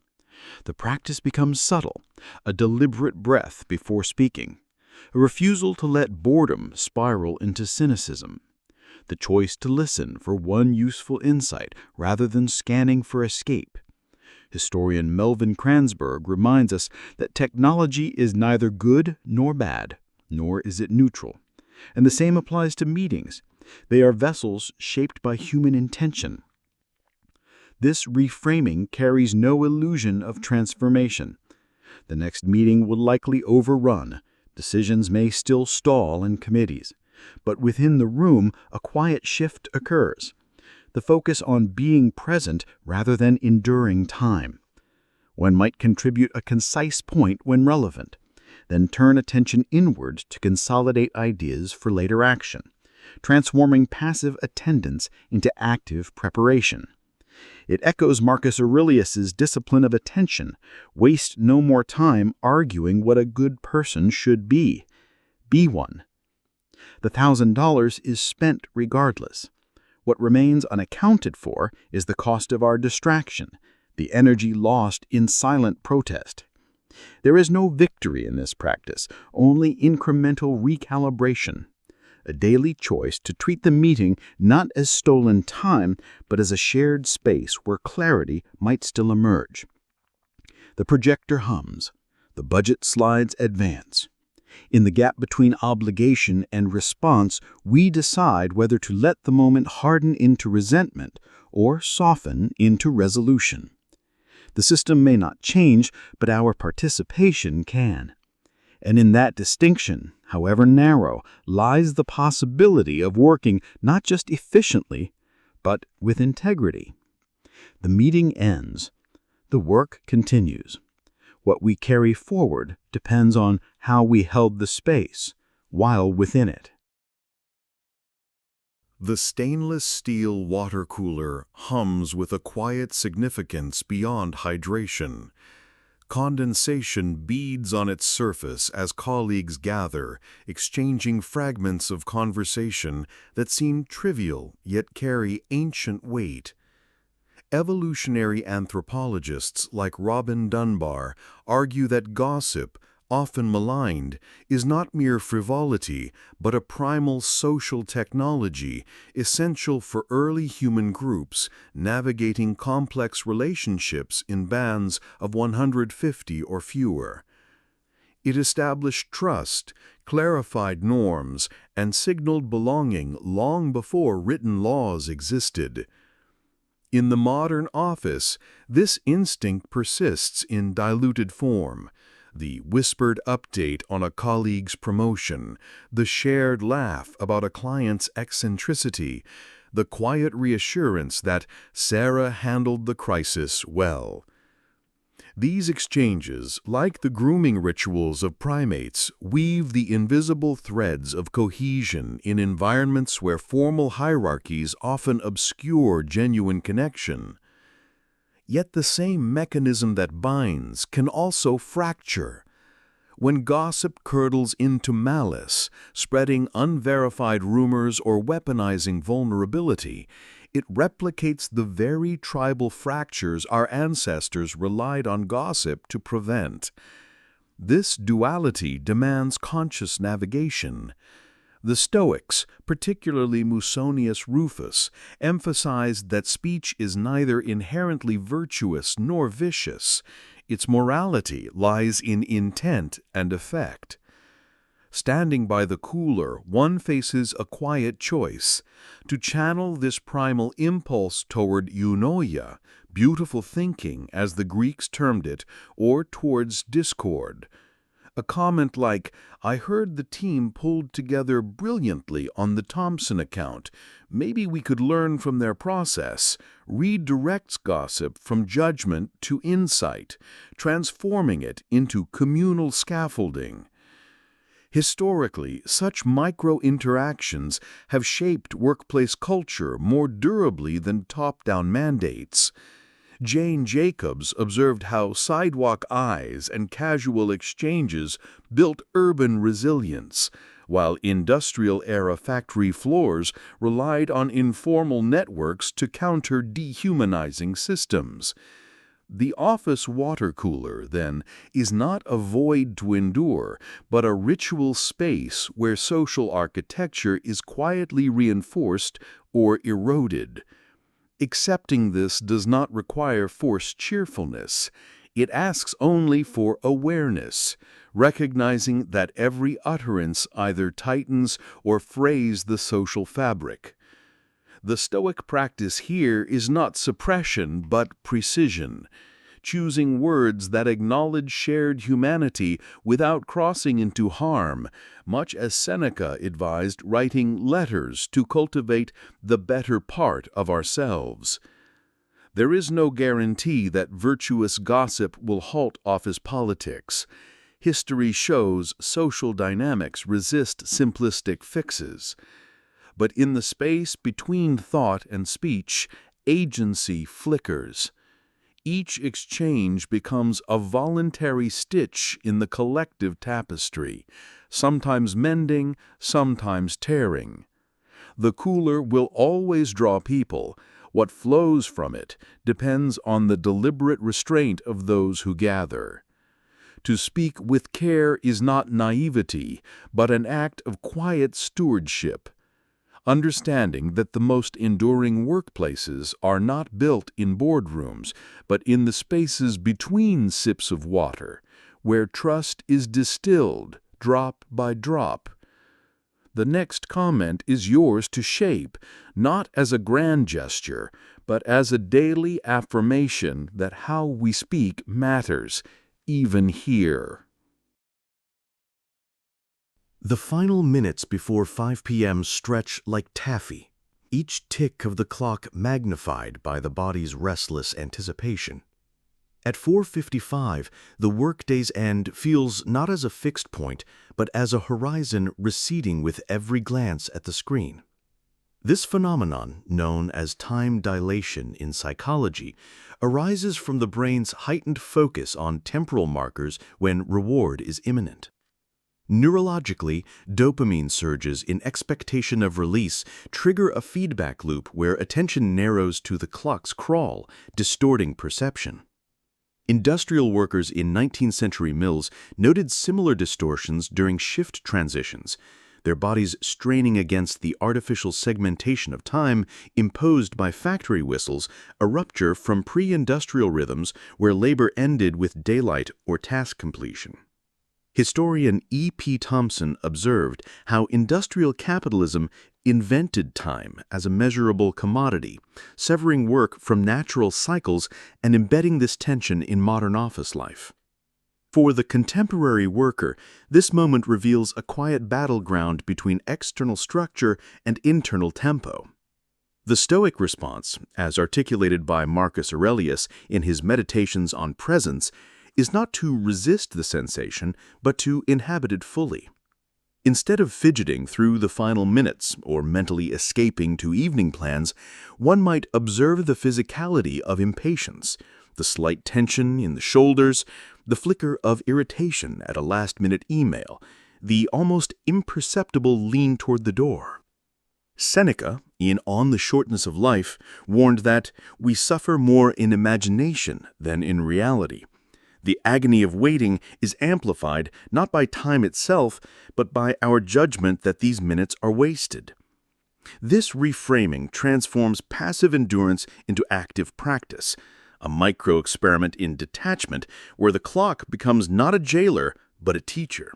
The practice becomes subtle, a deliberate breath before speaking, a refusal to let boredom spiral into cynicism, the choice to listen for one useful insight rather than scanning for escape. Historian Melvin Kranzberg reminds us that technology is neither good nor bad, nor is it neutral. And the same applies to meetings. They are vessels shaped by human intention. This reframing carries no illusion of transformation. The next meeting will likely overrun. Decisions may still stall in committees. But within the room, a quiet shift occurs. The focus on being present rather than enduring time. One might contribute a concise point when relevant, then turn attention inward to consolidate ideas for later action, transforming passive attendance into active preparation. It echoes Marcus Aurelius's discipline of attention: waste no more time arguing what a good person should be. Be one. The $1,000 is spent regardless. What remains unaccounted for is the cost of our distraction, the energy lost in silent protest. There is no victory in this practice, only incremental recalibration. A daily choice to treat the meeting not as stolen time, but as a shared space where clarity might still emerge. The projector hums. The budget slides advance. In the gap between obligation and response, we decide whether to let the moment harden into resentment or soften into resolution. The system may not change, but our participation can. And in that distinction, however narrow, lies the possibility of working not just efficiently, but with integrity. The meeting ends. The work continues. What we carry forward depends on how we held the space while within it. The stainless steel water cooler hums with a quiet significance beyond hydration. Condensation beads on its surface as colleagues gather, exchanging fragments of conversation that seem trivial yet carry ancient weight. Evolutionary anthropologists like Robin Dunbar argue that gossip, often maligned, is not mere frivolity, but a primal social technology essential for early human groups navigating complex relationships in bands of 150 or fewer. It established trust, clarified norms, and signaled belonging long before written laws existed. In the modern office, this instinct persists in diluted form. The whispered update on a colleague's promotion, the shared laugh about a client's eccentricity, the quiet reassurance that Sarah handled the crisis well. These exchanges, like the grooming rituals of primates, weave the invisible threads of cohesion in environments where formal hierarchies often obscure genuine connection. Yet the same mechanism that binds can also fracture. When gossip curdles into malice, spreading unverified rumors or weaponizing vulnerability, it replicates the very tribal fractures our ancestors relied on gossip to prevent. This duality demands conscious navigation. The Stoics, particularly Musonius Rufus, emphasized that speech is neither inherently virtuous nor vicious. Its morality lies in intent and effect. Standing by the cooler, one faces a quiet choice: to channel this primal impulse toward eunoia, beautiful thinking as the Greeks termed it, or towards discord. A comment like, "I heard the team pulled together brilliantly on the Thompson account. Maybe we could learn from their process," redirects gossip from judgment to insight, transforming it into communal scaffolding. Historically, such micro-interactions have shaped workplace culture more durably than top-down mandates. Jane Jacobs observed how sidewalk eyes and casual exchanges built urban resilience, while industrial-era factory floors relied on informal networks to counter dehumanizing systems. The office water cooler, then, is not a void to endure, but a ritual space where social architecture is quietly reinforced or eroded. Accepting this does not require forced cheerfulness. It asks only for awareness, recognizing that every utterance either tightens or frays the social fabric. The Stoic practice here is not suppression but precision, choosing words that acknowledge shared humanity without crossing into harm, much as Seneca advised writing letters to cultivate the better part of ourselves. There is no guarantee that virtuous gossip will halt office politics. History shows social dynamics resist simplistic fixes. But in the space between thought and speech, agency flickers. Each exchange becomes a voluntary stitch in the collective tapestry, sometimes mending, sometimes tearing. The cooler will always draw people. What flows from it depends on the deliberate restraint of those who gather. To speak with care is not naivety, but an act of quiet stewardship. Understanding that the most enduring workplaces are not built in boardrooms, but in the spaces between sips of water, where trust is distilled drop by drop. The next comment is yours to shape, not as a grand gesture, but as a daily affirmation that how we speak matters, even here. The final minutes before 5 p.m. stretch like taffy, each tick of the clock magnified by the body's restless anticipation. At 4:55, the workday's end feels not as a fixed point, but as a horizon receding with every glance at the screen. This phenomenon, known as time dilation in psychology, arises from the brain's heightened focus on temporal markers when reward is imminent. Neurologically, dopamine surges in expectation of release trigger a feedback loop where attention narrows to the clock's crawl, distorting perception. Industrial workers in 19th century mills noted similar distortions during shift transitions, their bodies straining against the artificial segmentation of time imposed by factory whistles, a rupture from pre-industrial rhythms where labor ended with daylight or task completion. Historian E.P. Thompson observed how industrial capitalism invented time as a measurable commodity, severing work from natural cycles and embedding this tension in modern office life. For the contemporary worker, this moment reveals a quiet battleground between external structure and internal tempo. The Stoic response, as articulated by Marcus Aurelius in his Meditations on Presence, is not to resist the sensation, but to inhabit it fully. Instead of fidgeting through the final minutes or mentally escaping to evening plans, one might observe the physicality of impatience, the slight tension in the shoulders, the flicker of irritation at a last-minute email, the almost imperceptible lean toward the door. Seneca, in On the Shortness of Life, warned that we suffer more in imagination than in reality. The agony of waiting is amplified not by time itself, but by our judgment that these minutes are wasted. This reframing transforms passive endurance into active practice, a micro-experiment in detachment where the clock becomes not a jailer, but a teacher.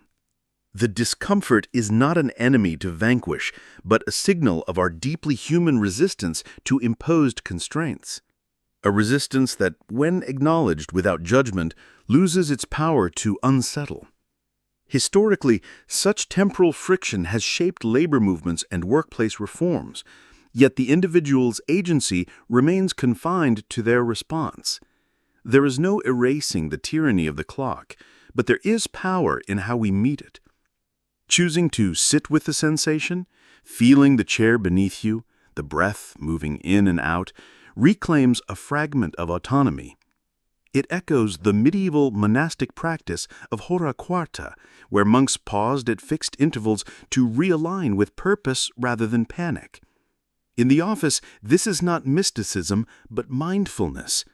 The discomfort is not an enemy to vanquish, but a signal of our deeply human resistance to imposed constraints. A resistance that, when acknowledged without judgment, loses its power to unsettle. Historically, such temporal friction has shaped labor movements and workplace reforms, yet the individual's agency remains confined to their response. There is no erasing the tyranny of the clock, but there is power in how we meet it. Choosing to sit with the sensation, feeling the chair beneath you, the breath moving in and out, reclaims a fragment of autonomy. It echoes the medieval monastic practice of hora quarta, where monks paused at fixed intervals to realign with purpose rather than panic. In the office, this is not mysticism, but mindfulness,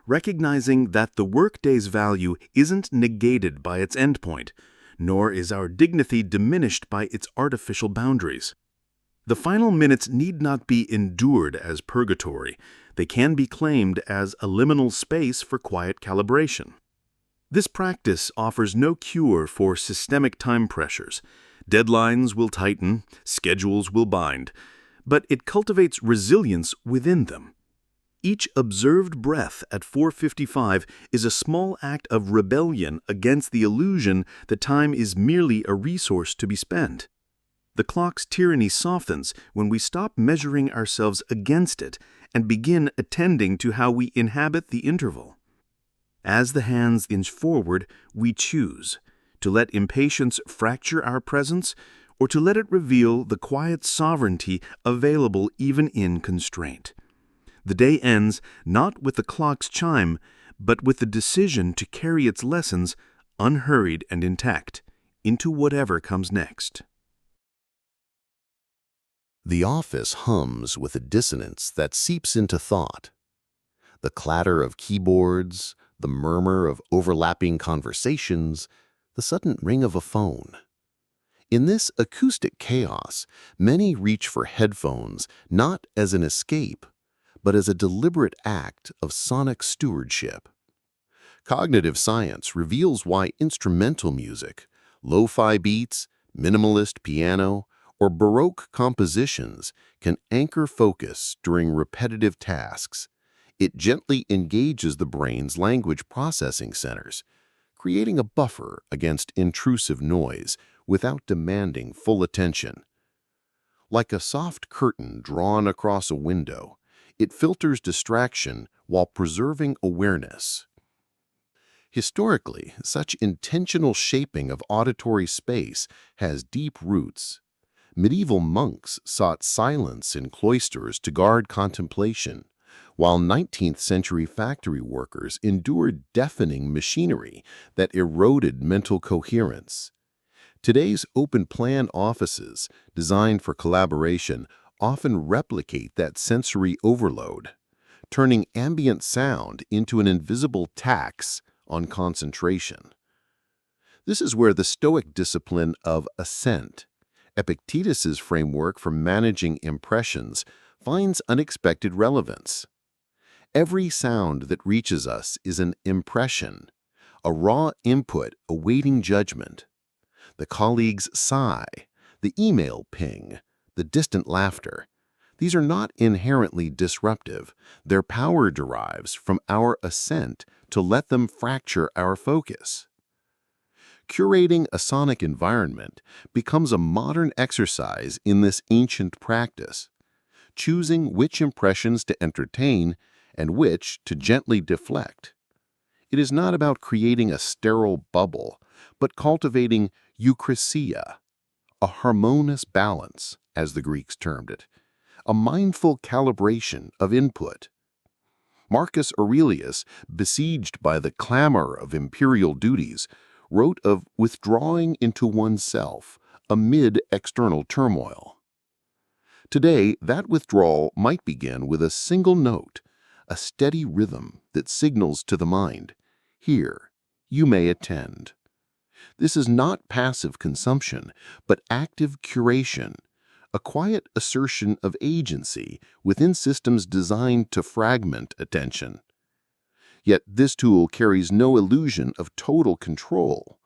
recognizing that the workday's value isn't negated by its endpoint, nor is our dignity diminished by its artificial boundaries. The final minutes need not be endured as purgatory. They can be claimed as a liminal space for quiet calibration. This practice offers no cure for systemic time pressures. Deadlines will tighten, schedules will bind, but it cultivates resilience within them. Each observed breath at 4:55 is a small act of rebellion against the illusion that time is merely a resource to be spent. The clock's tyranny softens when we stop measuring ourselves against it and begin attending to how we inhabit the interval. As the hands inch forward, we choose to let impatience fracture our presence or to let it reveal the quiet sovereignty available even in constraint. The day ends not with the clock's chime, but with the decision to carry its lessons, unhurried and intact, into whatever comes next. The office hums with a dissonance that seeps into thought. The clatter of keyboards, the murmur of overlapping conversations, the sudden ring of a phone. In this acoustic chaos, many reach for headphones not as an escape, but as a deliberate act of sonic stewardship. Cognitive science reveals why instrumental music, lo-fi beats, minimalist piano, or Baroque compositions can anchor focus during repetitive tasks. It gently engages the brain's language processing centers, creating a buffer against intrusive noise without demanding full attention. Like a soft curtain drawn across a window, it filters distraction while preserving awareness. Historically, such intentional shaping of auditory space has deep roots. Medieval monks sought silence in cloisters to guard contemplation, while 19th-century factory workers endured deafening machinery that eroded mental coherence. Today's open-plan offices, designed for collaboration, often replicate that sensory overload, turning ambient sound into an invisible tax on concentration. This is where the Stoic discipline of assent, Epictetus's framework for managing impressions, finds unexpected relevance. Every sound that reaches us is an impression, a raw input awaiting judgment. The colleague's sigh, the email ping, the distant laughter. These are not inherently disruptive. Their power derives from our assent to let them fracture our focus. Curating a sonic environment becomes a modern exercise in this ancient practice, choosing which impressions to entertain and which to gently deflect. It is not about creating a sterile bubble, but cultivating euchrosia, a harmonious balance, as the Greeks termed it, a mindful calibration of input. Marcus Aurelius, besieged by the clamor of imperial duties, wrote of withdrawing into oneself amid external turmoil. Today, that withdrawal might begin with a single note, a steady rhythm that signals to the mind, "Here, you may attend." This is not passive consumption, but active curation, a quiet assertion of agency within systems designed to fragment attention. Yet this tool carries no illusion of total control.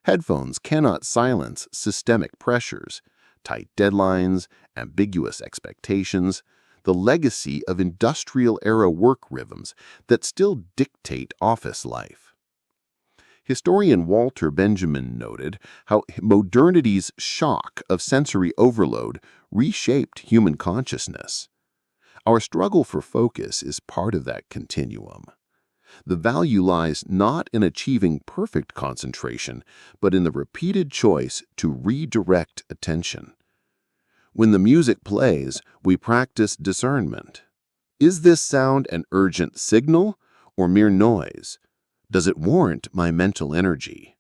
Headphones cannot silence systemic pressures, tight deadlines, ambiguous expectations, the legacy of industrial-era work rhythms that still dictate office life. Historian Walter Benjamin noted how modernity's shock of sensory overload reshaped human consciousness. Our struggle for focus is part of that continuum. The value lies not in achieving perfect concentration, but in the repeated choice to redirect attention. When the music plays, we practice discernment. Is this sound an urgent signal or mere noise? Does it warrant my mental energy?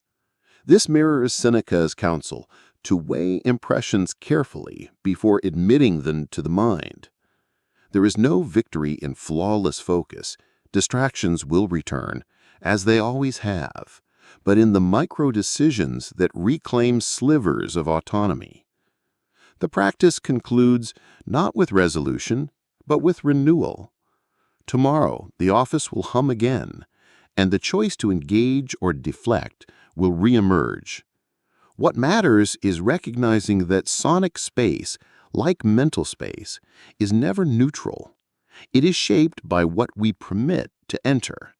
This mirrors Seneca's counsel to weigh impressions carefully before admitting them to the mind. There is no victory in flawless focus. Distractions will return, as they always have, but in the micro-decisions that reclaim slivers of autonomy. The practice concludes not with resolution, but with renewal. Tomorrow, the office will hum again, and the choice to engage or deflect will reemerge. What matters is recognizing that sonic space, like mental space, is never neutral. It is shaped by what we permit to enter.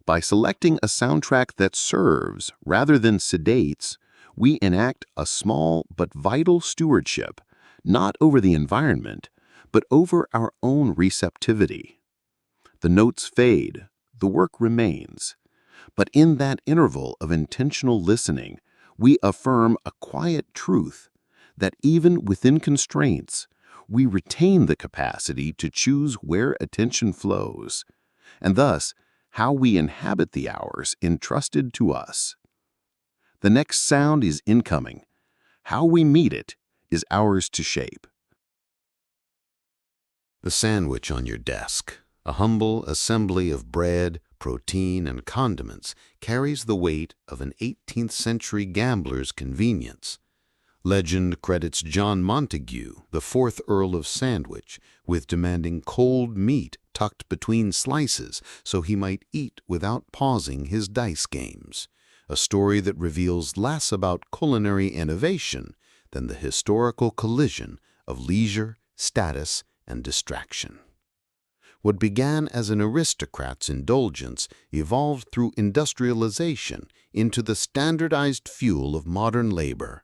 By selecting a soundtrack that serves rather than sedates, we enact a small but vital stewardship, not over the environment, but over our own receptivity. The notes fade, the work remains, but in that interval of intentional listening, we affirm a quiet truth that even within constraints, we retain the capacity to choose where attention flows, and thus how we inhabit the hours entrusted to us. The next sound is incoming. How we meet it is ours to shape. The sandwich on your desk, a humble assembly of bread, protein, and condiments, carries the weight of an 18th century gambler's convenience. Legend credits John Montague, the 4th Earl of Sandwich, with demanding cold meat tucked between slices so he might eat without pausing his dice games, a story that reveals less about culinary innovation than the historical collision of leisure, status, and distraction. What began as an aristocrat's indulgence evolved through industrialization into the standardized fuel of modern labor.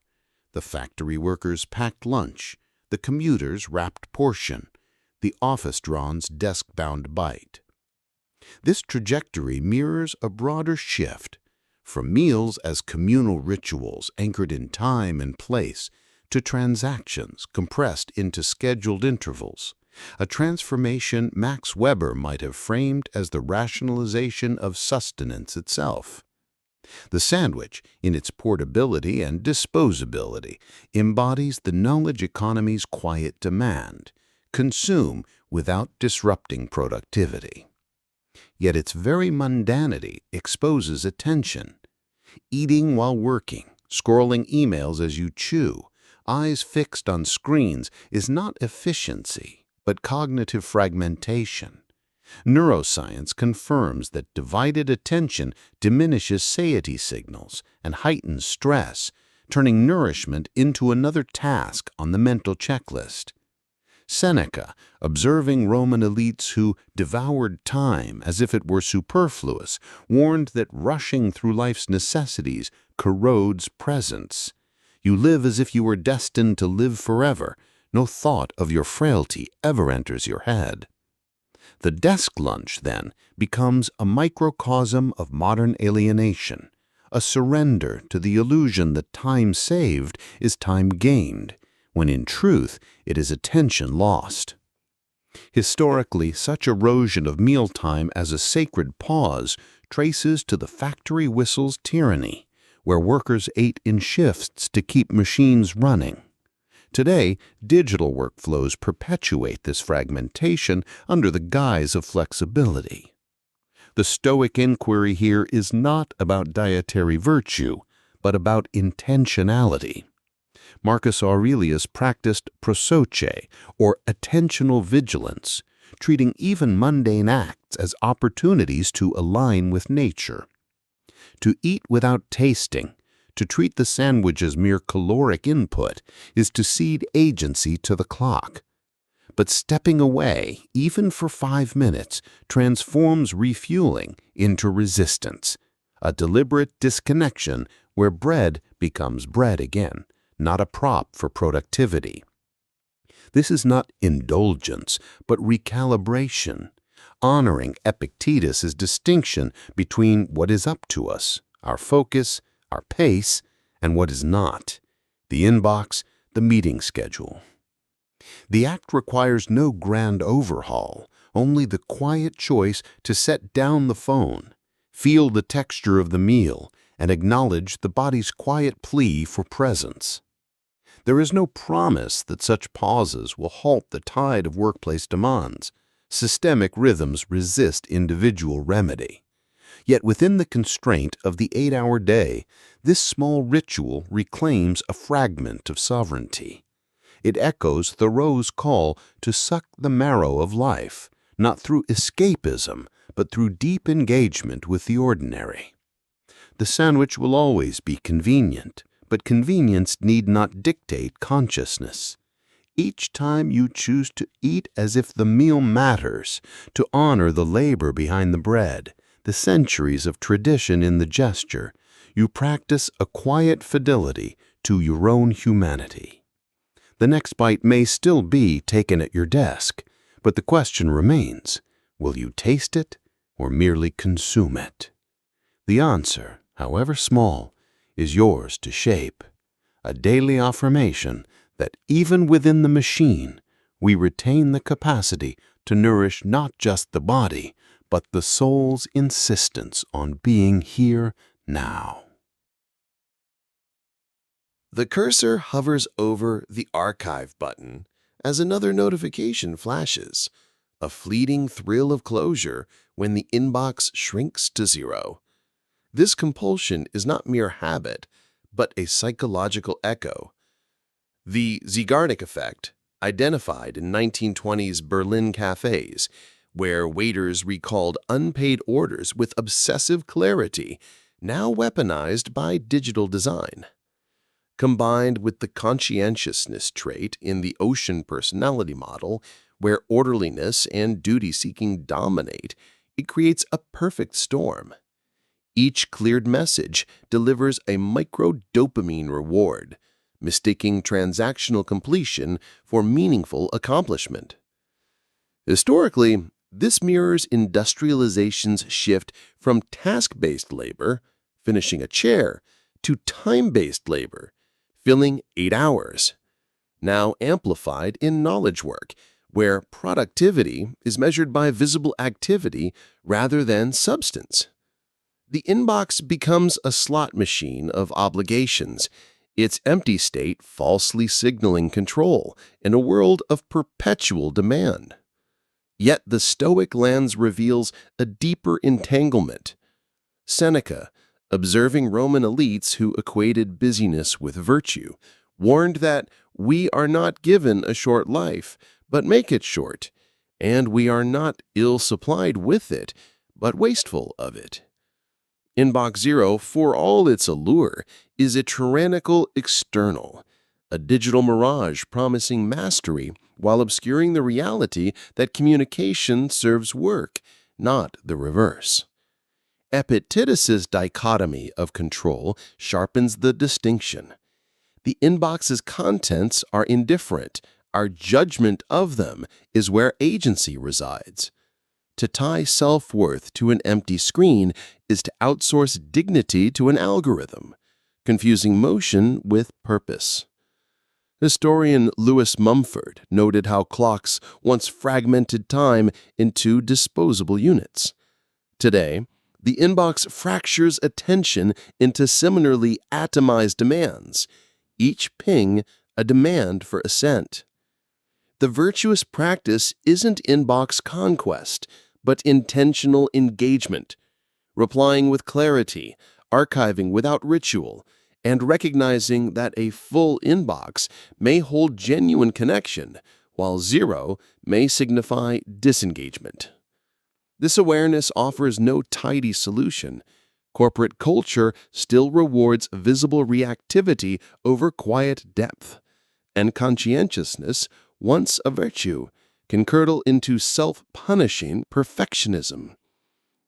The factory worker's packed lunch, the commuter's wrapped portion, the office drone's desk-bound bite. This trajectory mirrors a broader shift, from meals as communal rituals anchored in time and place to transactions compressed into scheduled intervals, a transformation Max Weber might have framed as the rationalization of sustenance itself. The sandwich, in its portability and disposability, embodies the knowledge economy's quiet demand: consume without disrupting productivity. Yet its very mundanity exposes attention. Eating while working, scrolling emails as you chew, eyes fixed on screens is not efficiency, but cognitive fragmentation. Neuroscience confirms that divided attention diminishes satiety signals and heightens stress, turning nourishment into another task on the mental checklist. Seneca, observing Roman elites who devoured time as if it were superfluous, warned that rushing through life's necessities corrodes presence. You live as if you were destined to live forever. No thought of your frailty ever enters your head. The desk lunch, then, becomes a microcosm of modern alienation, a surrender to the illusion that time saved is time gained, when in truth it is attention lost. Historically, such erosion of mealtime as a sacred pause traces to the factory whistle's tyranny, where workers ate in shifts to keep machines running. Today, digital workflows perpetuate this fragmentation under the guise of flexibility. The Stoic inquiry here is not about dietary virtue, but about intentionality. Marcus Aurelius practiced prosoche, or attentional vigilance, treating even mundane acts as opportunities to align with nature. To eat without tasting, To treat the sandwich as mere caloric input is to cede agency to the clock. But stepping away, even for 5 minutes, transforms refueling into resistance, a deliberate disconnection where bread becomes bread again, not a prop for productivity. This is not indulgence, but recalibration, honoring Epictetus's distinction between what is up to us, our focus, our pace, and what is not, the inbox, the meeting schedule. The act requires no grand overhaul, only the quiet choice to set down the phone, feel the texture of the meal, and acknowledge the body's quiet plea for presence. There is no promise that such pauses will halt the tide of workplace demands. Systemic rhythms resist individual remedy. Yet within the constraint of the 8-hour day, this small ritual reclaims a fragment of sovereignty. It echoes Thoreau's call to suck the marrow of life, not through escapism, but through deep engagement with the ordinary. The sandwich will always be convenient, but convenience need not dictate consciousness. Each time you choose to eat as if the meal matters, to honor the labor behind the bread, the centuries of tradition in the gesture, you practice a quiet fidelity to your own humanity. The next bite may still be taken at your desk, but the question remains, will you taste it or merely consume it? The answer, however small, is yours to shape, a daily affirmation that even within the machine, we retain the capacity to nourish not just the body, but the soul's insistence on being here now. The cursor hovers over the Archive button as another notification flashes, a fleeting thrill of closure when the inbox shrinks to 0. This compulsion is not mere habit, but a psychological echo. The Zeigarnik effect, identified in 1920s Berlin cafes, where waiters recalled unpaid orders with obsessive clarity, now weaponized by digital design. Combined with the conscientiousness trait in the Ocean personality model, where orderliness and duty-seeking dominate, it creates a perfect storm. Each cleared message delivers a micro-dopamine reward, mistaking transactional completion for meaningful accomplishment. Historically, this mirrors industrialization's shift from task-based labor, finishing a chair, to time-based labor, filling 8 hours, now amplified in knowledge work, where productivity is measured by visible activity rather than substance. The inbox becomes a slot machine of obligations, its empty state falsely signaling control in a world of perpetual demand. Yet the Stoic lens reveals a deeper entanglement. Seneca, observing Roman elites who equated busyness with virtue, warned that we are not given a short life, but make it short, and we are not ill-supplied with it, but wasteful of it. Inbox 0, for all its allure, is a tyrannical external, a digital mirage promising mastery while obscuring the reality that communication serves work, not the reverse. Epictetus's dichotomy of control sharpens the distinction. The inbox's contents are indifferent. Our judgment of them is where agency resides. To tie self-worth to an empty screen is to outsource dignity to an algorithm, confusing motion with purpose. Historian Lewis Mumford noted how clocks once fragmented time into disposable units. Today, the inbox fractures attention into similarly atomized demands, each ping a demand for assent. The virtuous practice isn't inbox conquest, but intentional engagement, replying with clarity, archiving without ritual, and recognizing that a full inbox may hold genuine connection, while 0 may signify disengagement. This awareness offers no tidy solution, Corporate culture still rewards visible reactivity over quiet depth, and conscientiousness, once a virtue, can curdle into self-punishing perfectionism.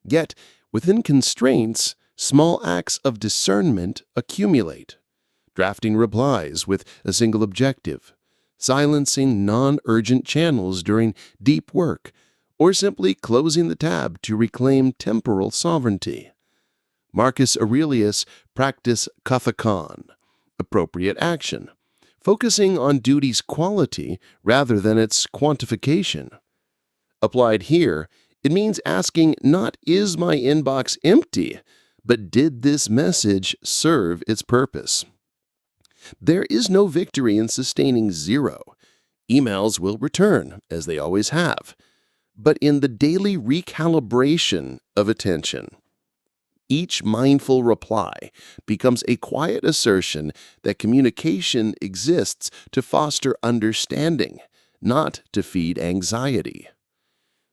Yet, within constraints, small acts of discernment accumulate. Drafting replies with a single objective, silencing non-urgent channels during deep work, or simply closing the tab to reclaim temporal sovereignty. Marcus Aurelius practiced kathekon, appropriate action, focusing on duty's quality rather than its quantification. Applied here, it means asking not "is my inbox empty?" but "did this message serve its purpose?" There is no victory in sustaining zero. Emails will return, as they always have, but in the daily recalibration of attention. Each mindful reply becomes a quiet assertion that communication exists to foster understanding, not to feed anxiety.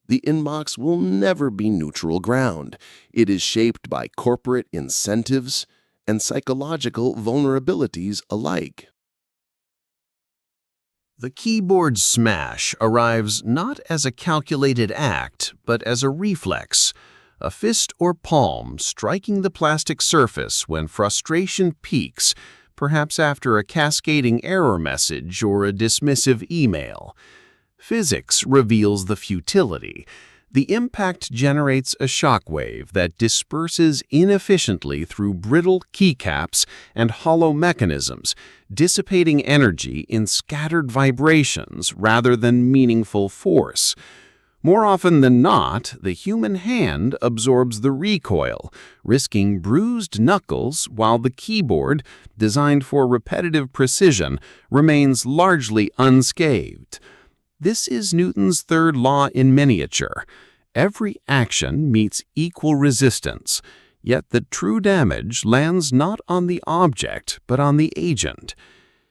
The inbox will never be neutral ground. It is shaped by corporate incentives and psychological vulnerabilities alike. The keyboard smash arrives not as a calculated act, but as a reflex, a fist or palm striking the plastic surface when frustration peaks, perhaps after a cascading error message or a dismissive email. Physics reveals the futility. The impact generates a shockwave that disperses inefficiently through brittle keycaps and hollow mechanisms, dissipating energy in scattered vibrations rather than meaningful force. More often than not, the human hand absorbs the recoil, risking bruised knuckles while the keyboard, designed for repetitive precision, remains largely unscathed. This is Newton's third law in miniature. Every action meets equal resistance, yet the true damage lands not on the object but on the agent.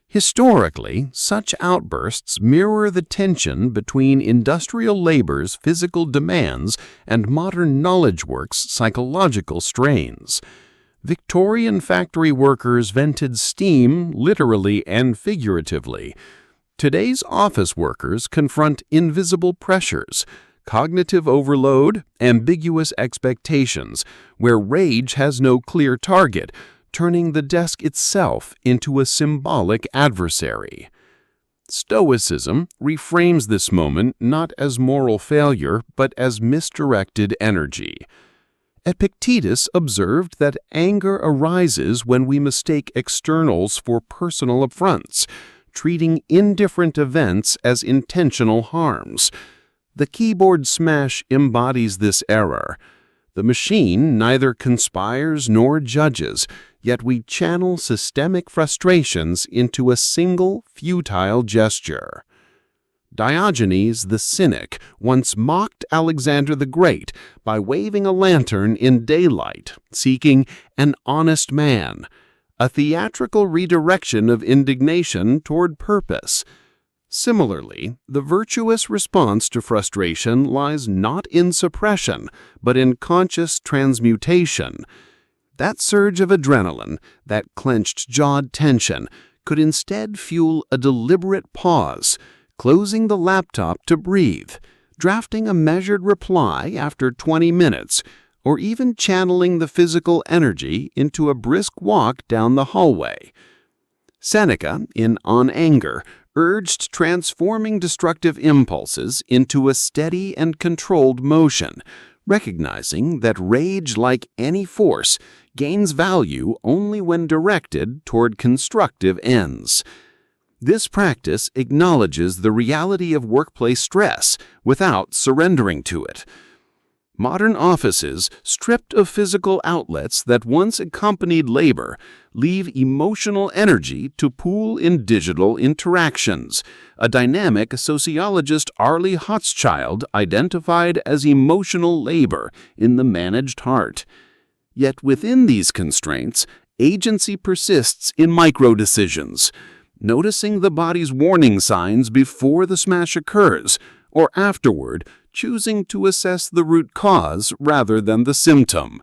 Historically, such outbursts mirror the tension between industrial labor's physical demands and modern knowledge work's psychological strains. Victorian factory workers vented steam literally and figuratively. Today's office workers confront invisible pressures, cognitive overload, ambiguous expectations, where rage has no clear target, turning the desk itself into a symbolic adversary. Stoicism reframes this moment not as moral failure, but as misdirected energy. Epictetus observed that anger arises when we mistake externals for personal affronts, treating indifferent events as intentional harms. The keyboard smash embodies this error. The machine neither conspires nor judges, yet we channel systemic frustrations into a single, futile gesture. Diogenes the Cynic once mocked Alexander the Great by waving a lantern in daylight, seeking an honest man, a theatrical redirection of indignation toward purpose. Similarly, the virtuous response to frustration lies not in suppression, but in conscious transmutation. That surge of adrenaline, that clenched-jawed tension, could instead fuel a deliberate pause, closing the laptop to breathe, drafting a measured reply after 20 minutes, or even channeling the physical energy into a brisk walk down the hallway. Seneca, in On Anger, urged transforming destructive impulses into a steady and controlled motion, recognizing that rage, like any force, gains value only when directed toward constructive ends. This practice acknowledges the reality of workplace stress without surrendering to it. Modern offices, stripped of physical outlets that once accompanied labor, leave emotional energy to pool in digital interactions, a dynamic sociologist Arlie Hochschild identified as emotional labor in The Managed Heart. Yet within these constraints, agency persists in micro-decisions, noticing the body's warning signs before the smash occurs, or afterward, choosing to assess the root cause rather than the symptom.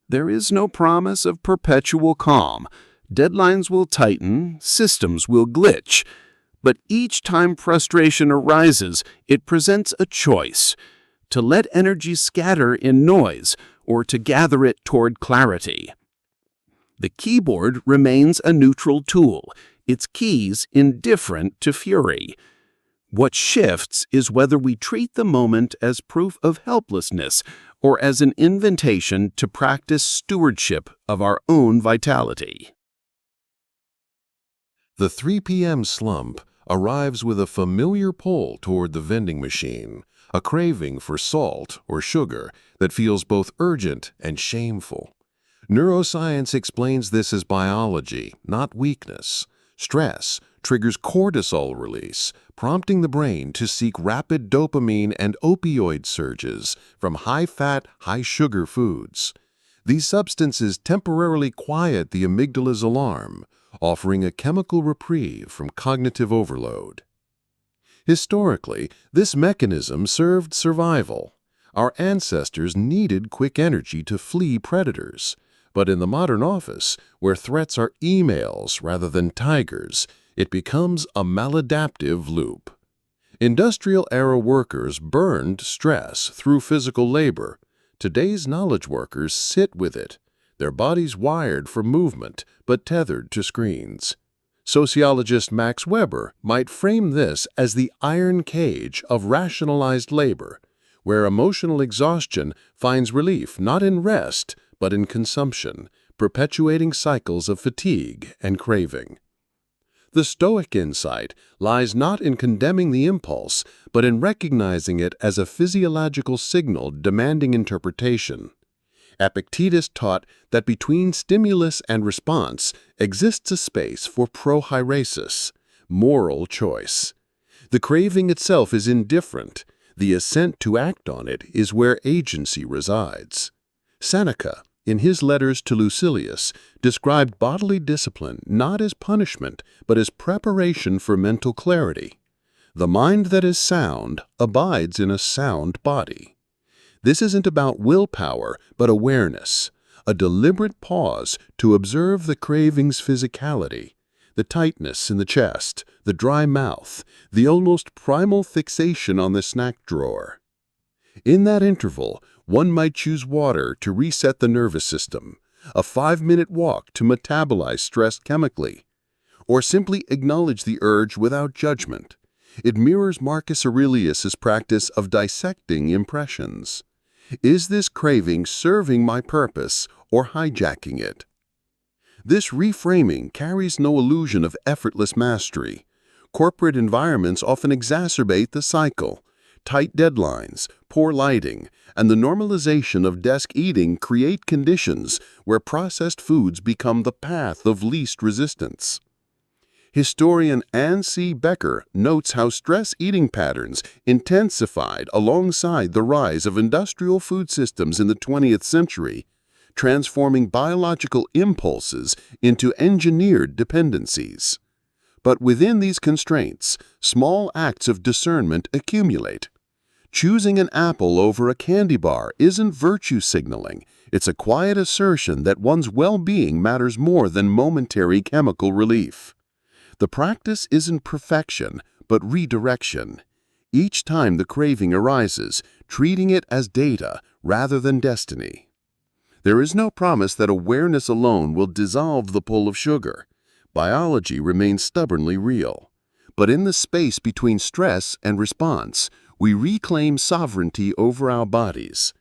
There is no promise of perpetual calm. Deadlines will tighten, systems will glitch. But each time frustration arises, it presents a choice: to let energy scatter in noise or to gather it toward clarity. The keyboard remains a neutral tool, its keys indifferent to fury. What shifts is whether we treat the moment as proof of helplessness or as an invitation to practice stewardship of our own vitality. The 3 p.m. slump arrives with a familiar pull toward the vending machine, a craving for salt or sugar that feels both urgent and shameful. Neuroscience explains this as biology, not weakness. Stress triggers cortisol release, prompting the brain to seek rapid dopamine and opioid surges from high-fat, high-sugar foods. These substances temporarily quiet the amygdala's alarm, offering a chemical reprieve from cognitive overload. Historically, this mechanism served survival. Our ancestors needed quick energy to flee predators. But in the modern office, where threats are emails rather than tigers, it becomes a maladaptive loop. Industrial-era workers burned stress through physical labor. Today's knowledge workers sit with it, their bodies wired for movement but tethered to screens. Sociologist Max Weber might frame this as the iron cage of rationalized labor, where emotional exhaustion finds relief not in rest, but in consumption, perpetuating cycles of fatigue and craving. The Stoic insight lies not in condemning the impulse, but in recognizing it as a physiological signal demanding interpretation. Epictetus taught that between stimulus and response exists a space for prohairesis, moral choice. The craving itself is indifferent. The assent to act on it is where agency resides. Seneca, in his letters to Lucilius, described bodily discipline not as punishment, but as preparation for mental clarity. The mind that is sound abides in a sound body. This isn't about willpower, but awareness, a deliberate pause to observe the craving's physicality, the tightness in the chest, the dry mouth, the almost primal fixation on the snack drawer. In that interval, one might choose water to reset the nervous system, a 5-minute walk to metabolize stress chemically, or simply acknowledge the urge without judgment. It mirrors Marcus Aurelius's practice of dissecting impressions. Is this craving serving my purpose or hijacking it? This reframing carries no illusion of effortless mastery. Corporate environments often exacerbate the cycle. Tight deadlines, poor lighting, and the normalization of desk eating create conditions where processed foods become the path of least resistance. Historian Ann C. Becker notes how stress eating patterns intensified alongside the rise of industrial food systems in the 20th century, transforming biological impulses into engineered dependencies. But within these constraints, small acts of discernment accumulate. Choosing an apple over a candy bar isn't virtue signaling. It's a quiet assertion that one's well-being matters more than momentary chemical relief. The practice isn't perfection, but redirection. Each time the craving arises, treating it as data rather than destiny. There is no promise that awareness alone will dissolve the pull of sugar. Biology remains stubbornly real. But in the space between stress and response, we reclaim sovereignty over our bodies.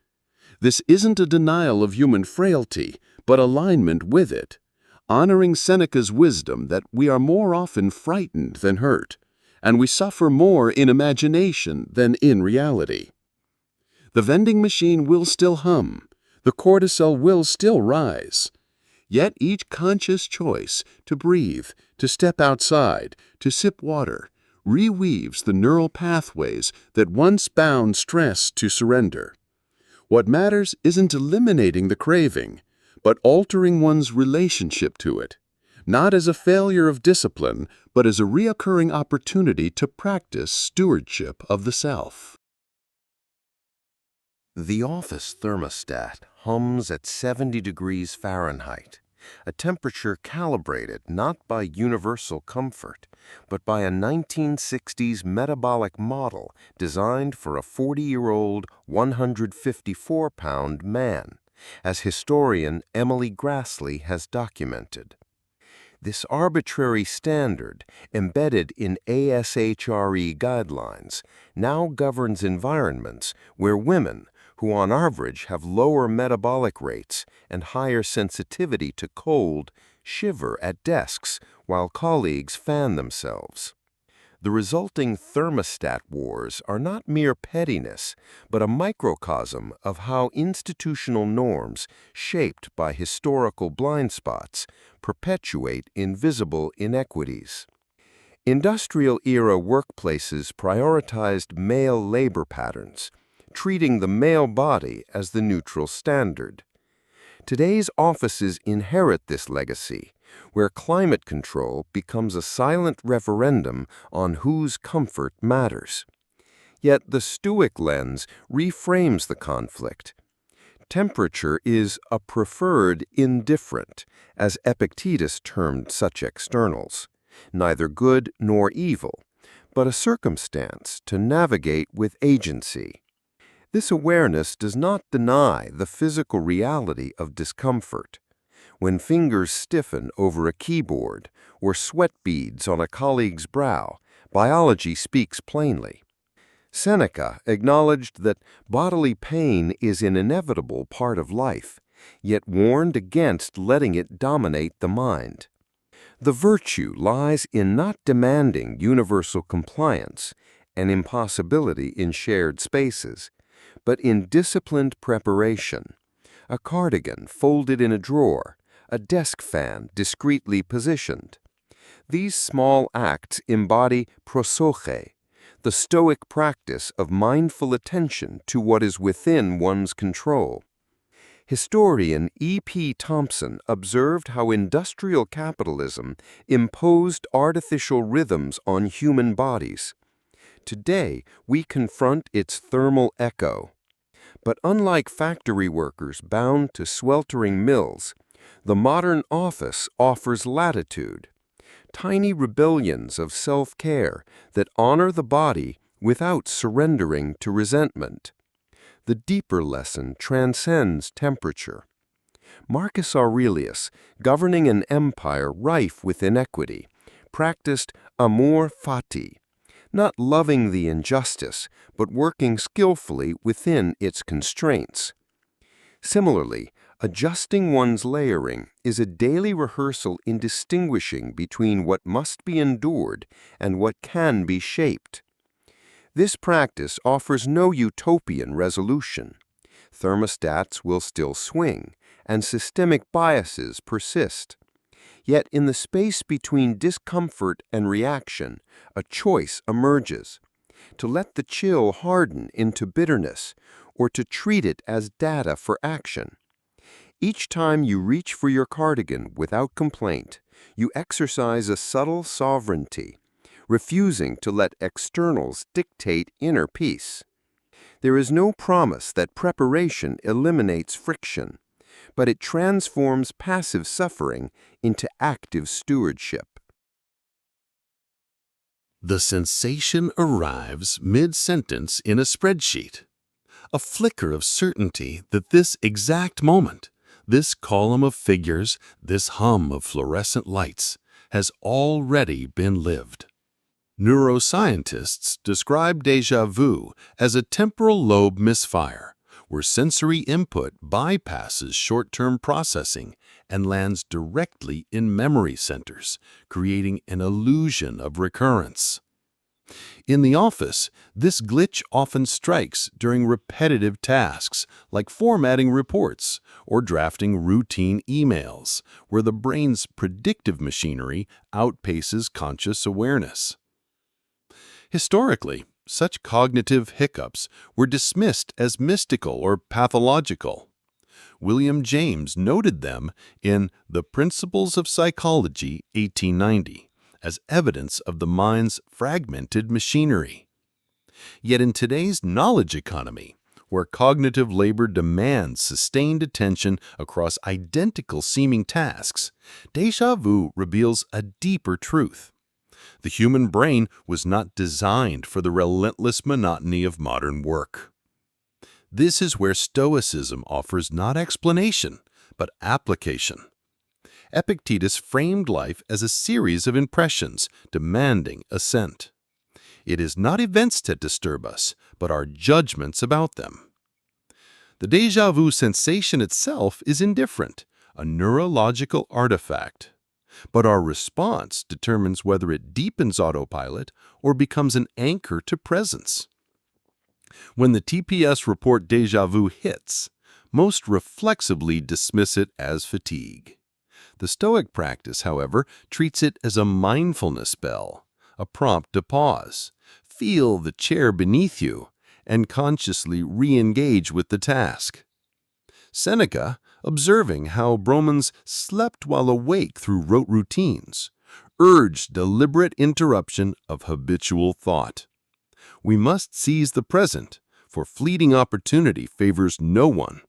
This isn't a denial of human frailty, but alignment with it, honoring Seneca's wisdom that we are more often frightened than hurt, and we suffer more in imagination than in reality. The vending machine will still hum, the cortisol will still rise. Yet each conscious choice to breathe, to step outside, to sip water, reweaves the neural pathways that once bound stress to surrender. What matters isn't eliminating the craving, but altering one's relationship to it, not as a failure of discipline, but as a reoccurring opportunity to practice stewardship of the self. The office thermostat hums at 70 degrees Fahrenheit, a temperature calibrated not by universal comfort, but by a 1960s metabolic model designed for a 40-year-old, 154-pound man, as historian Emily Grassley has documented. This arbitrary standard, embedded in ASHRE guidelines, now governs environments where women, who on average have lower metabolic rates and higher sensitivity to cold, shiver at desks while colleagues fan themselves. The resulting thermostat wars are not mere pettiness, but a microcosm of how institutional norms, shaped by historical blind spots, perpetuate invisible inequities. Industrial-era workplaces prioritized male labor patterns, treating the male body as the neutral standard. Today's offices inherit this legacy, where climate control becomes a silent referendum on whose comfort matters. Yet the Stoic lens reframes the conflict. Temperature is a preferred indifferent, as Epictetus termed such externals, neither good nor evil, but a circumstance to navigate with agency. This awareness does not deny the physical reality of discomfort. When fingers stiffen over a keyboard or sweat beads on a colleague's brow, biology speaks plainly. Seneca acknowledged that bodily pain is an inevitable part of life, yet warned against letting it dominate the mind. The virtue lies in not demanding universal compliance, an impossibility in shared spaces, but in disciplined preparation. A cardigan folded in a drawer, a desk fan discreetly positioned. These small acts embody prosoche, the Stoic practice of mindful attention to what is within one's control. Historian E.P. Thompson observed how industrial capitalism imposed artificial rhythms on human bodies. Today, we confront its thermal echo. But unlike factory workers bound to sweltering mills, the modern office offers latitude, tiny rebellions of self-care that honor the body without surrendering to resentment. The deeper lesson transcends temperature. Marcus Aurelius, governing an empire rife with inequity, practiced amor fati, not loving the injustice, but working skillfully within its constraints. Similarly, adjusting one's layering is a daily rehearsal in distinguishing between what must be endured and what can be shaped. This practice offers no utopian resolution. Thermostats will still swing, and systemic biases persist. Yet in the space between discomfort and reaction, a choice emerges: to let the chill harden into bitterness, or to treat it as data for action. Each time you reach for your cardigan without complaint, you exercise a subtle sovereignty, refusing to let externals dictate inner peace. There is no promise that preparation eliminates friction, but it transforms passive suffering into active stewardship. The sensation arrives mid-sentence in a spreadsheet. A flicker of certainty that this exact moment, this column of figures, this hum of fluorescent lights, has already been lived. Neuroscientists describe déjà vu as a temporal lobe misfire, where sensory input bypasses short-term processing and lands directly in memory centers, creating an illusion of recurrence. In the office, this glitch often strikes during repetitive tasks like formatting reports or drafting routine emails, where the brain's predictive machinery outpaces conscious awareness. Historically, such cognitive hiccups were dismissed as mystical or pathological. William James noted them in The Principles of Psychology, 1890, as evidence of the mind's fragmented machinery. Yet in today's knowledge economy, where cognitive labor demands sustained attention across identical-seeming tasks, déjà vu reveals a deeper truth. The human brain was not designed for the relentless monotony of modern work. This is where Stoicism offers not explanation, but application. Epictetus framed life as a series of impressions demanding assent. It is not events that disturb us, but our judgments about them. The déjà vu sensation itself is indifferent, a neurological artifact. But our response determines whether it deepens autopilot or becomes an anchor to presence. When the TPS report déjà vu hits, most reflexively dismiss it as fatigue. The Stoic practice, however, treats it as a mindfulness bell, a prompt to pause, feel the chair beneath you, and consciously re-engage with the task. Seneca, observing how Brahmins slept while awake through rote routines, urged deliberate interruption of habitual thought. We must seize the present, for fleeting opportunity favors no one.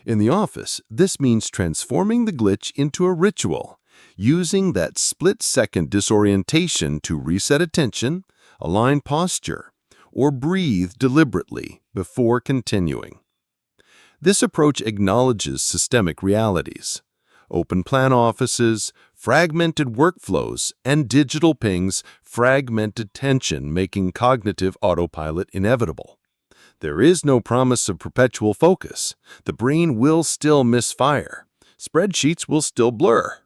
In the office, this means transforming the glitch into a ritual, using that split-second disorientation to reset attention, align posture, or breathe deliberately before continuing. This approach acknowledges systemic realities. Open-plan offices, fragmented workflows, and digital pings fragment attention, making cognitive autopilot inevitable. There is no promise of perpetual focus. The brain will still misfire. Spreadsheets will still blur.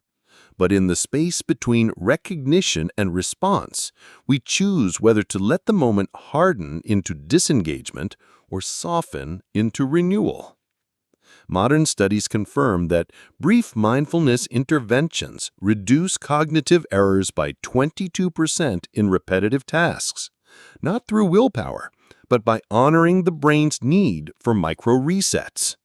But in the space between recognition and response, we choose whether to let the moment harden into disengagement or soften into renewal. Modern studies confirm that brief mindfulness interventions reduce cognitive errors by 22% in repetitive tasks, not through willpower, but by honoring the brain's need for micro-resets.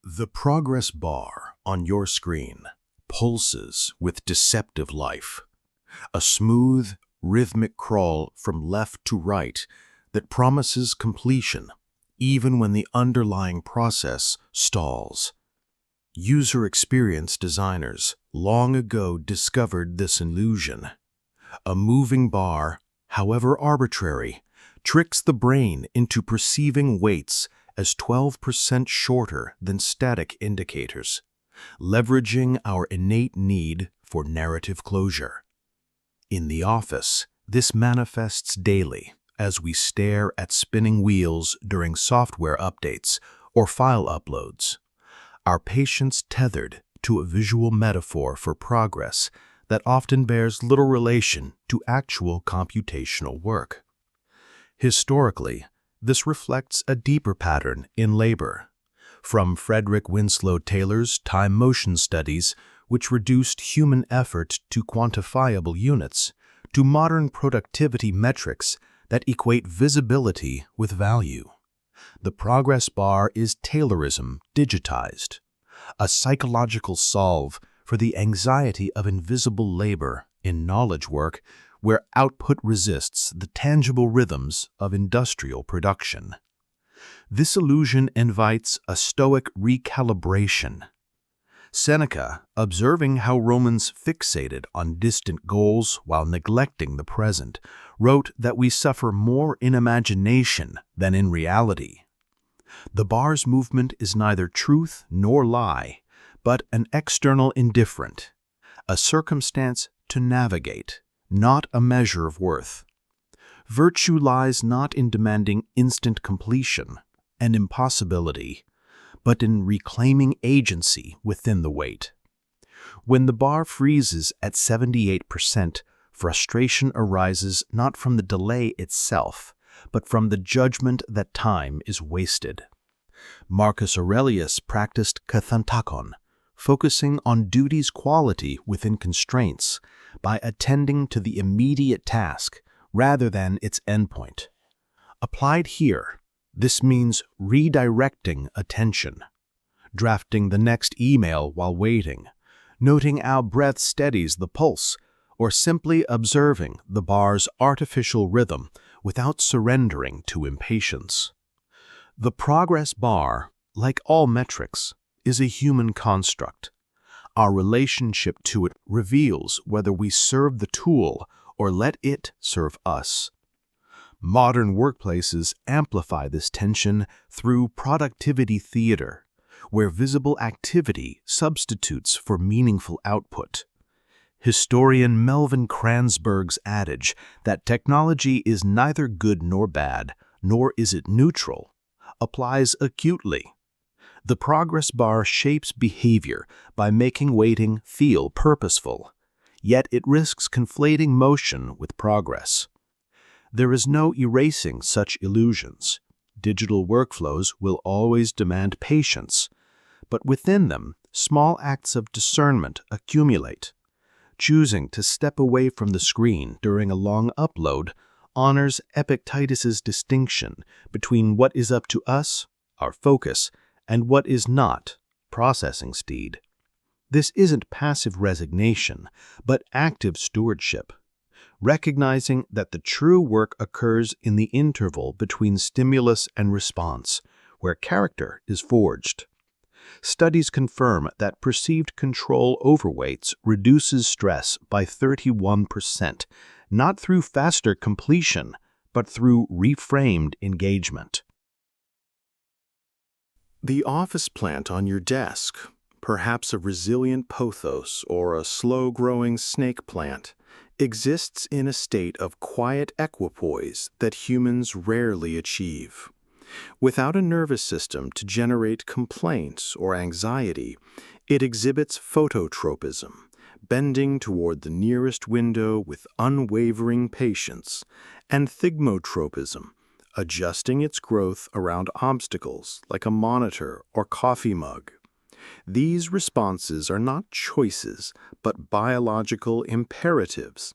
The progress bar on your screen pulses with deceptive life, a smooth, rhythmic crawl from left to right that promises completion, even when the underlying process stalls. User experience designers long ago discovered this illusion. A moving bar, however arbitrary, tricks the brain into perceiving weights as 12% shorter than static indicators, leveraging our innate need for narrative closure. In the office, this manifests daily as we stare at spinning wheels during software updates or file uploads, our patience tethered to a visual metaphor for progress that often bears little relation to actual computational work. Historically, this reflects a deeper pattern in labor. From Frederick Winslow Taylor's time-motion studies, which reduced human effort to quantifiable units, to modern productivity metrics that equate visibility with value. The progress bar is Taylorism digitized, a psychological solve for the anxiety of invisible labor in knowledge work where output resists the tangible rhythms of industrial production. This illusion invites a Stoic recalibration. Seneca, observing how Romans fixated on distant goals while neglecting the present, wrote that we suffer more in imagination than in reality. The bar's movement is neither truth nor lie, but an external indifferent, a circumstance to navigate, not a measure of worth. Virtue lies not in demanding instant completion, an impossibility, but in reclaiming agency within the weight. When the bar freezes at 78%, frustration arises not from the delay itself, but from the judgment that time is wasted. Marcus Aurelius practiced kathantakon, focusing on duty's quality within constraints by attending to the immediate task rather than its endpoint. Applied here, this means redirecting attention, drafting the next email while waiting, noting how breath steadies the pulse, or simply observing the bar's artificial rhythm without surrendering to impatience. The progress bar, like all metrics, is a human construct. Our relationship to it reveals whether we serve the tool or let it serve us. Modern workplaces amplify this tension through productivity theater, where visible activity substitutes for meaningful output. Historian Melvin Kranzberg's adage that technology is neither good nor bad, nor is it neutral, applies acutely. The progress bar shapes behavior by making waiting feel purposeful, yet it risks conflating motion with progress. There is no erasing such illusions. Digital workflows will always demand patience, but within them, small acts of discernment accumulate. Choosing to step away from the screen during a long upload honors Epictetus's distinction between what is up to us, our focus, and what is not, processing speed. This isn't passive resignation, but active stewardship, recognizing that the true work occurs in the interval between stimulus and response, where character is forged. Studies confirm that perceived control overweights reduces stress by 31%, not through faster completion, but through reframed engagement. The office plant on your desk, perhaps a resilient pothos or a slow-growing snake plant, exists in a state of quiet equipoise that humans rarely achieve. Without a nervous system to generate complaints or anxiety, it exhibits phototropism, bending toward the nearest window with unwavering patience, and thigmotropism, adjusting its growth around obstacles like a monitor or coffee mug. These responses are not choices, but biological imperatives.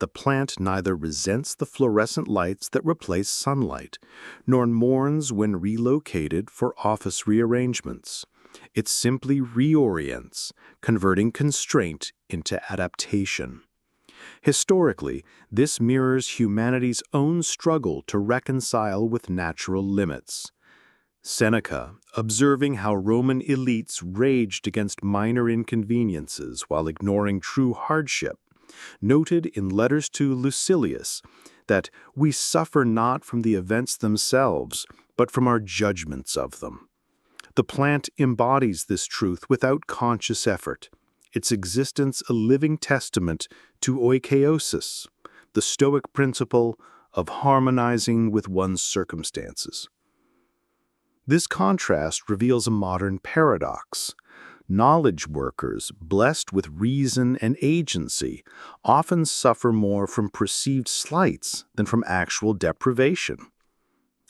The plant neither resents the fluorescent lights that replace sunlight, nor mourns when relocated for office rearrangements. It simply reorients, converting constraint into adaptation. Historically, this mirrors humanity's own struggle to reconcile with natural limits. Seneca, observing how Roman elites raged against minor inconveniences while ignoring true hardship, noted in letters to Lucilius that we suffer not from the events themselves, but from our judgments of them. The plant embodies this truth without conscious effort, its existence a living testament to oikeiosis, the Stoic principle of harmonizing with one's circumstances. This contrast reveals a modern paradox. Knowledge workers, blessed with reason and agency, often suffer more from perceived slights than from actual deprivation.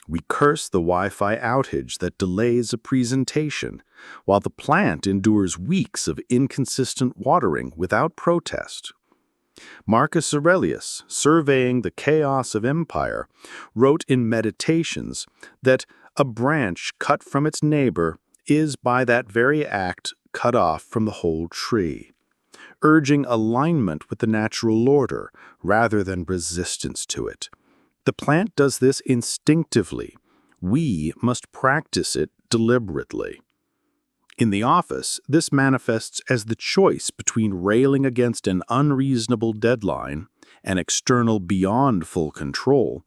We curse the Wi-Fi outage that delays a presentation, while the plant endures weeks of inconsistent watering without protest. Marcus Aurelius, surveying the chaos of empire, wrote in Meditations that a branch cut from its neighbor is by that very act cut off from the whole tree, urging alignment with the natural order rather than resistance to it. The plant does this instinctively. We must practice it deliberately. In the office, this manifests as the choice between railing against an unreasonable deadline, an external beyond full control,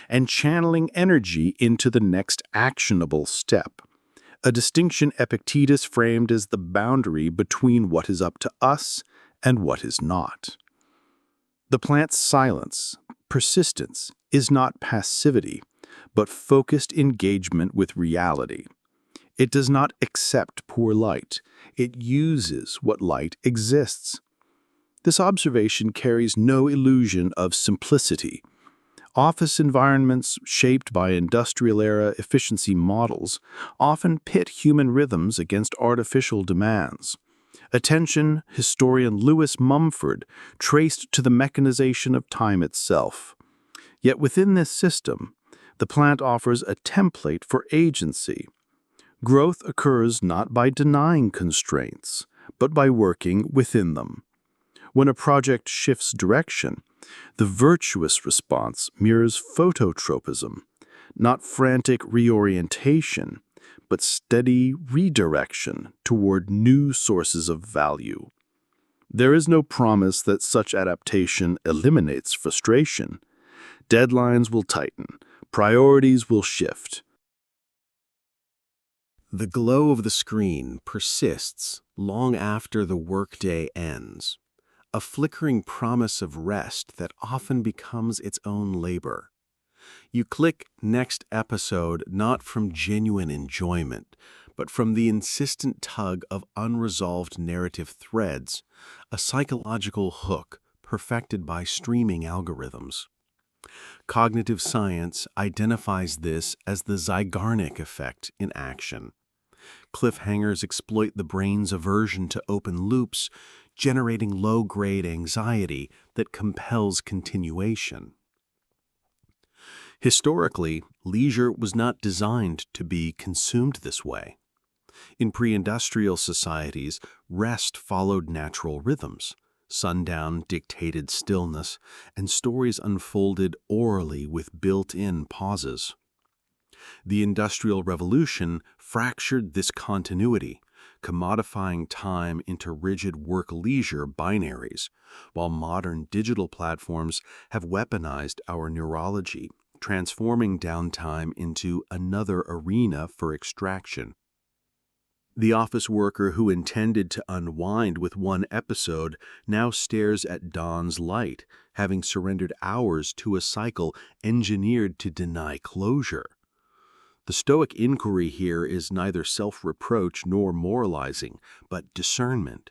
and channeling energy into the next actionable step, a distinction Epictetus framed as the boundary between what is up to us and what is not. The plant's silence, persistence, is not passivity, but focused engagement with reality. It does not accept poor light. It uses what light exists. This observation carries no illusion of simplicity. Office environments shaped by industrial-era efficiency models often pit human rhythms against artificial demands. Attention, historian Lewis Mumford traced to the mechanization of time itself. Yet within this system, the plant offers a template for agency. Growth occurs not by denying constraints, but by working within them. When a project shifts direction, The virtuous response mirrors phototropism, not frantic reorientation, but steady redirection toward new sources of value. There is no promise that such adaptation eliminates frustration. Deadlines will tighten, priorities will shift. The glow of the screen persists long after the workday ends, a flickering promise of rest that often becomes its own labor. You click next episode not from genuine enjoyment, but from the insistent tug of unresolved narrative threads, a psychological hook perfected by streaming algorithms. Cognitive science identifies this as the Zeigarnik effect in action. Cliffhangers exploit the brain's aversion to open loops, generating low-grade anxiety that compels continuation. Historically, leisure was not designed to be consumed this way. In pre-industrial societies, rest followed natural rhythms. Sundown dictated stillness, and stories unfolded orally with built-in pauses. The Industrial Revolution fractured this continuity, commodifying time into rigid work-leisure binaries, while modern digital platforms have weaponized our neurology, transforming downtime into another arena for extraction. The office worker who intended to unwind with one episode now stares at dawn's light, having surrendered hours to a cycle engineered to deny closure. The Stoic inquiry here is neither self-reproach nor moralizing, but discernment.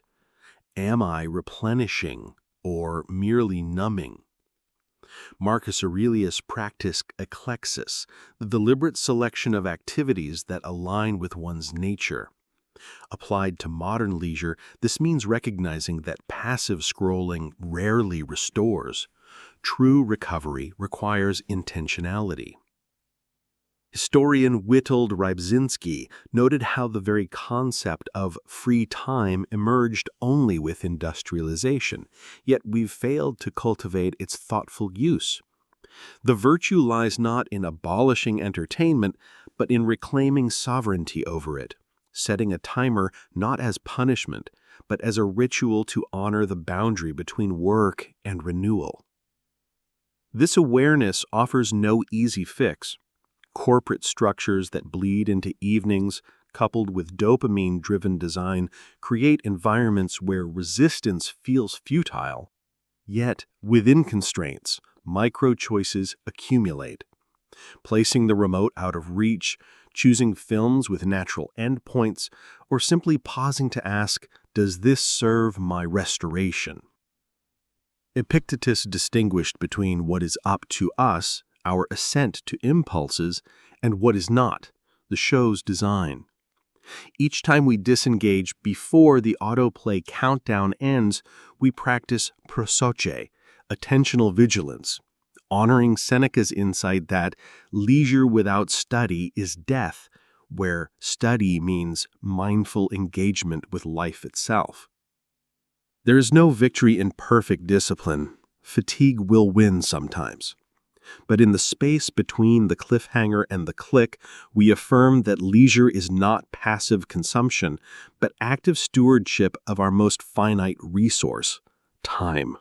Am I replenishing or merely numbing? Marcus Aurelius practiced eclexis, the deliberate selection of activities that align with one's nature. Applied to modern leisure, this means recognizing that passive scrolling rarely restores. True recovery requires intentionality. Historian Witold Rybczynski noted how the very concept of free time emerged only with industrialization, yet we've failed to cultivate its thoughtful use. The virtue lies not in abolishing entertainment, but in reclaiming sovereignty over it, setting a timer not as punishment, but as a ritual to honor the boundary between work and renewal. This awareness offers no easy fix. Corporate structures that bleed into evenings, coupled with dopamine-driven design, create environments where resistance feels futile. Yet, within constraints, micro-choices accumulate. Placing the remote out of reach, choosing films with natural endpoints, or simply pausing to ask, does this serve my restoration? Epictetus distinguished between what is up to us, our assent to impulses, and what is not, the show's design. Each time we disengage before the autoplay countdown ends, we practice prosoche, attentional vigilance, honoring Seneca's insight that leisure without study is death, where study means mindful engagement with life itself. There is no victory in perfect discipline. Fatigue will win sometimes. But in the space between the cliffhanger and the click, we affirm that leisure is not passive consumption, but active stewardship of our most finite resource, time.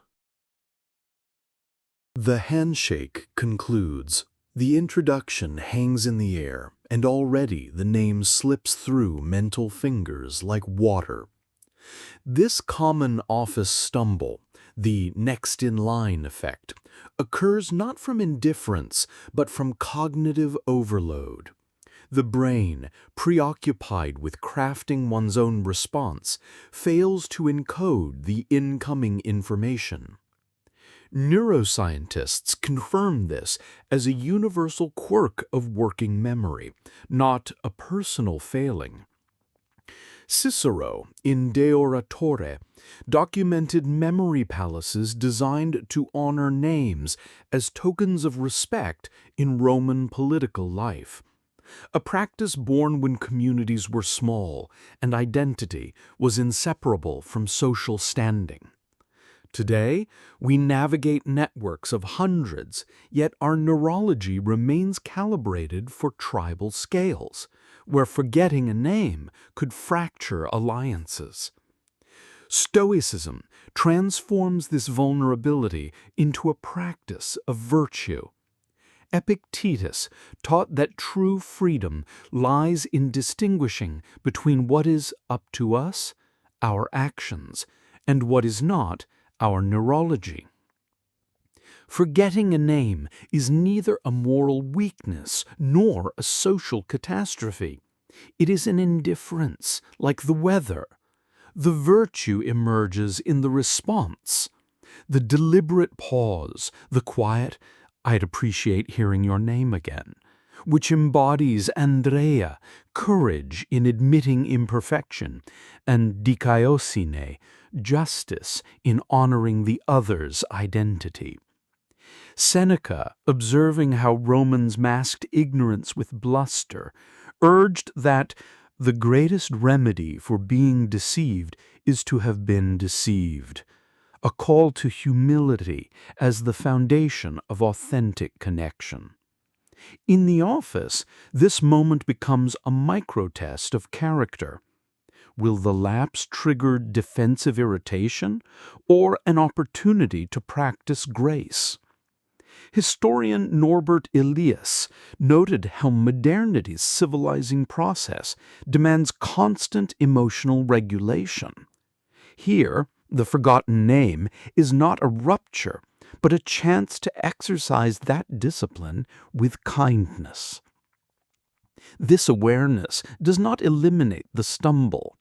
The handshake concludes. The introduction hangs in the air, and already the name slips through mental fingers like water. This common office stumble, the next-in-line effect, occurs not from indifference, but from cognitive overload. The brain, preoccupied with crafting one's own response, fails to encode the incoming information. Neuroscientists confirm this as a universal quirk of working memory, not a personal failing. Cicero, in De Oratore, documented memory palaces designed to honor names as tokens of respect in Roman political life, a practice born when communities were small and identity was inseparable from social standing. Today, we navigate networks of hundreds, yet our neurology remains calibrated for tribal scales, where forgetting a name could fracture alliances. Stoicism transforms this vulnerability into a practice of virtue. Epictetus taught that true freedom lies in distinguishing between what is up to us, our actions, and what is not, our neurology. Forgetting a name is neither a moral weakness nor a social catastrophe. It is an indifference, like the weather. The virtue emerges in the response, the deliberate pause, the quiet, "I'd appreciate hearing your name again," which embodies Andrea, courage in admitting imperfection, and dikaiosine, justice in honoring the other's identity. Seneca, observing how Romans masked ignorance with bluster, urged that the greatest remedy for being deceived is to have been deceived, a call to humility as the foundation of authentic connection. In the office, this moment becomes a microtest of character. Will the lapse trigger defensive irritation or an opportunity to practice grace? Historian Norbert Elias noted how modernity's civilizing process demands constant emotional regulation. Here, the forgotten name is not a rupture, but a chance to exercise that discipline with kindness. This awareness does not eliminate the stumble.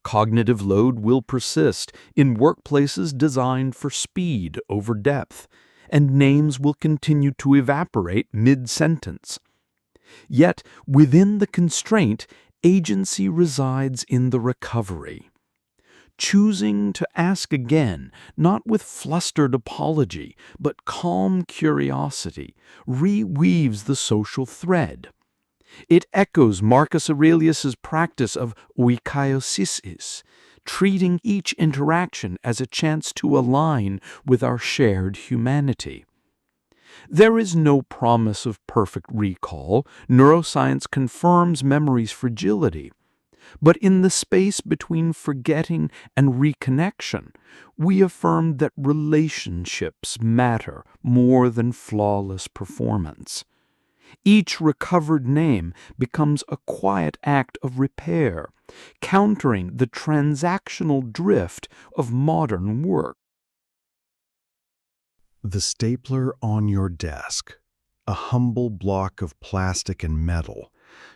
Cognitive load will persist in workplaces designed for speed over depth, and names will continue to evaporate mid-sentence. Yet, within the constraint, agency resides in the recovery. Choosing to ask again, not with flustered apology, but calm curiosity, reweaves the social thread. It echoes Marcus Aurelius's practice of oikaiosisis, treating each interaction as a chance to align with our shared humanity. There is no promise of perfect recall. Neuroscience confirms memory's fragility. But in the space between forgetting and reconnection, we affirm that relationships matter more than flawless performance. Each recovered name becomes a quiet act of repair, countering the transactional drift of modern work. The stapler on your desk, a humble block of plastic and metal,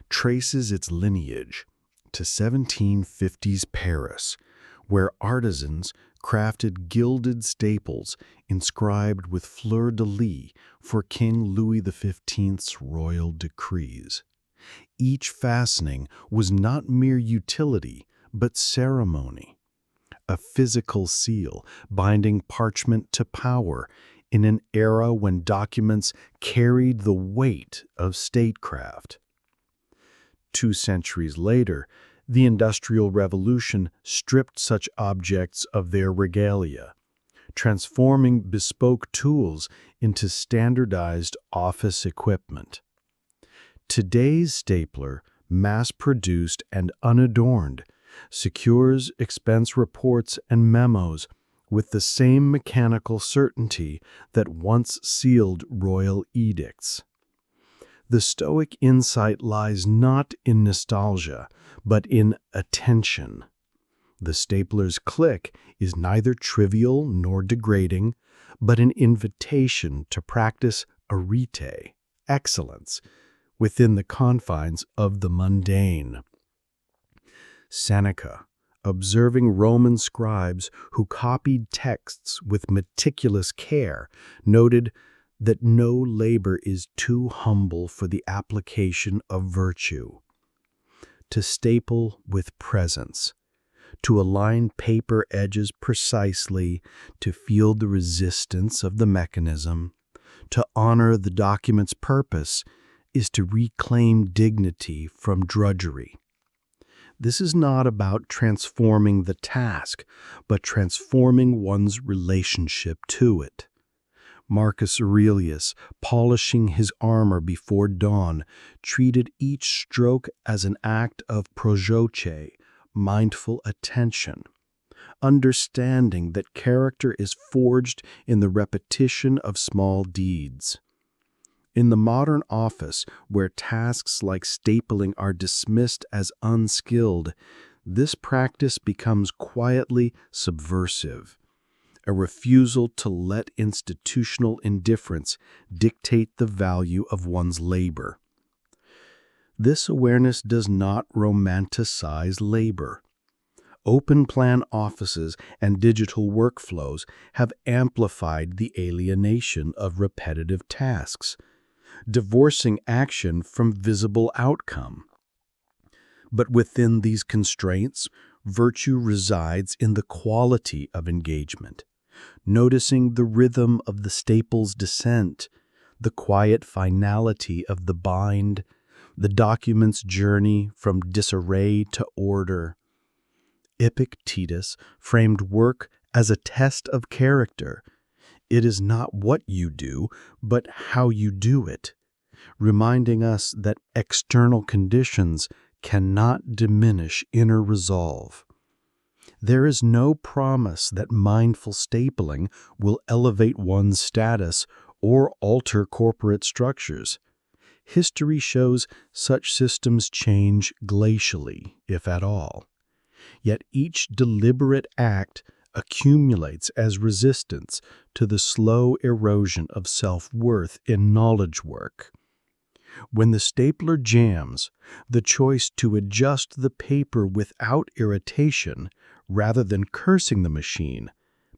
traces its lineage to 1750s Paris, where artisans crafted gilded staples inscribed with fleur-de-lis for King Louis XV's royal decrees. Each fastening was not mere utility, but ceremony, a physical seal binding parchment to power in an era when documents carried the weight of statecraft. 2 centuries later, the Industrial Revolution stripped such objects of their regalia, transforming bespoke tools into standardized office equipment. Today's stapler, mass-produced and unadorned, secures expense reports and memos with the same mechanical certainty that once sealed royal edicts. The Stoic insight lies not in nostalgia, but in attention. The stapler's click is neither trivial nor degrading, but an invitation to practice arete, excellence, within the confines of the mundane. Seneca, observing Roman scribes who copied texts with meticulous care, noted that no labor is too humble for the application of virtue. To staple with presence, to align paper edges precisely, to feel the resistance of the mechanism, to honor the document's purpose, is to reclaim dignity from drudgery. This is not about transforming the task, but transforming one's relationship to it. Marcus Aurelius, polishing his armor before dawn, treated each stroke as an act of projoce, mindful attention, understanding that character is forged in the repetition of small deeds. In the modern office, where tasks like stapling are dismissed as unskilled, this practice becomes quietly subversive, a refusal to let institutional indifference dictate the value of one's labor. This awareness does not romanticize labor. Open-plan offices and digital workflows have amplified the alienation of repetitive tasks, divorcing action from visible outcome. But within these constraints, virtue resides in the quality of engagement, noticing the rhythm of the staple's descent, the quiet finality of the bind, the document's journey from disarray to order. Epictetus framed work as a test of character. It is not what you do, but how you do it, reminding us that external conditions cannot diminish inner resolve. There is no promise that mindful stapling will elevate one's status or alter corporate structures. History shows such systems change glacially, if at all. Yet each deliberate act accumulates as resistance to the slow erosion of self-worth in knowledge work. When the stapler jams, the choice to adjust the paper without irritation, rather than cursing the machine,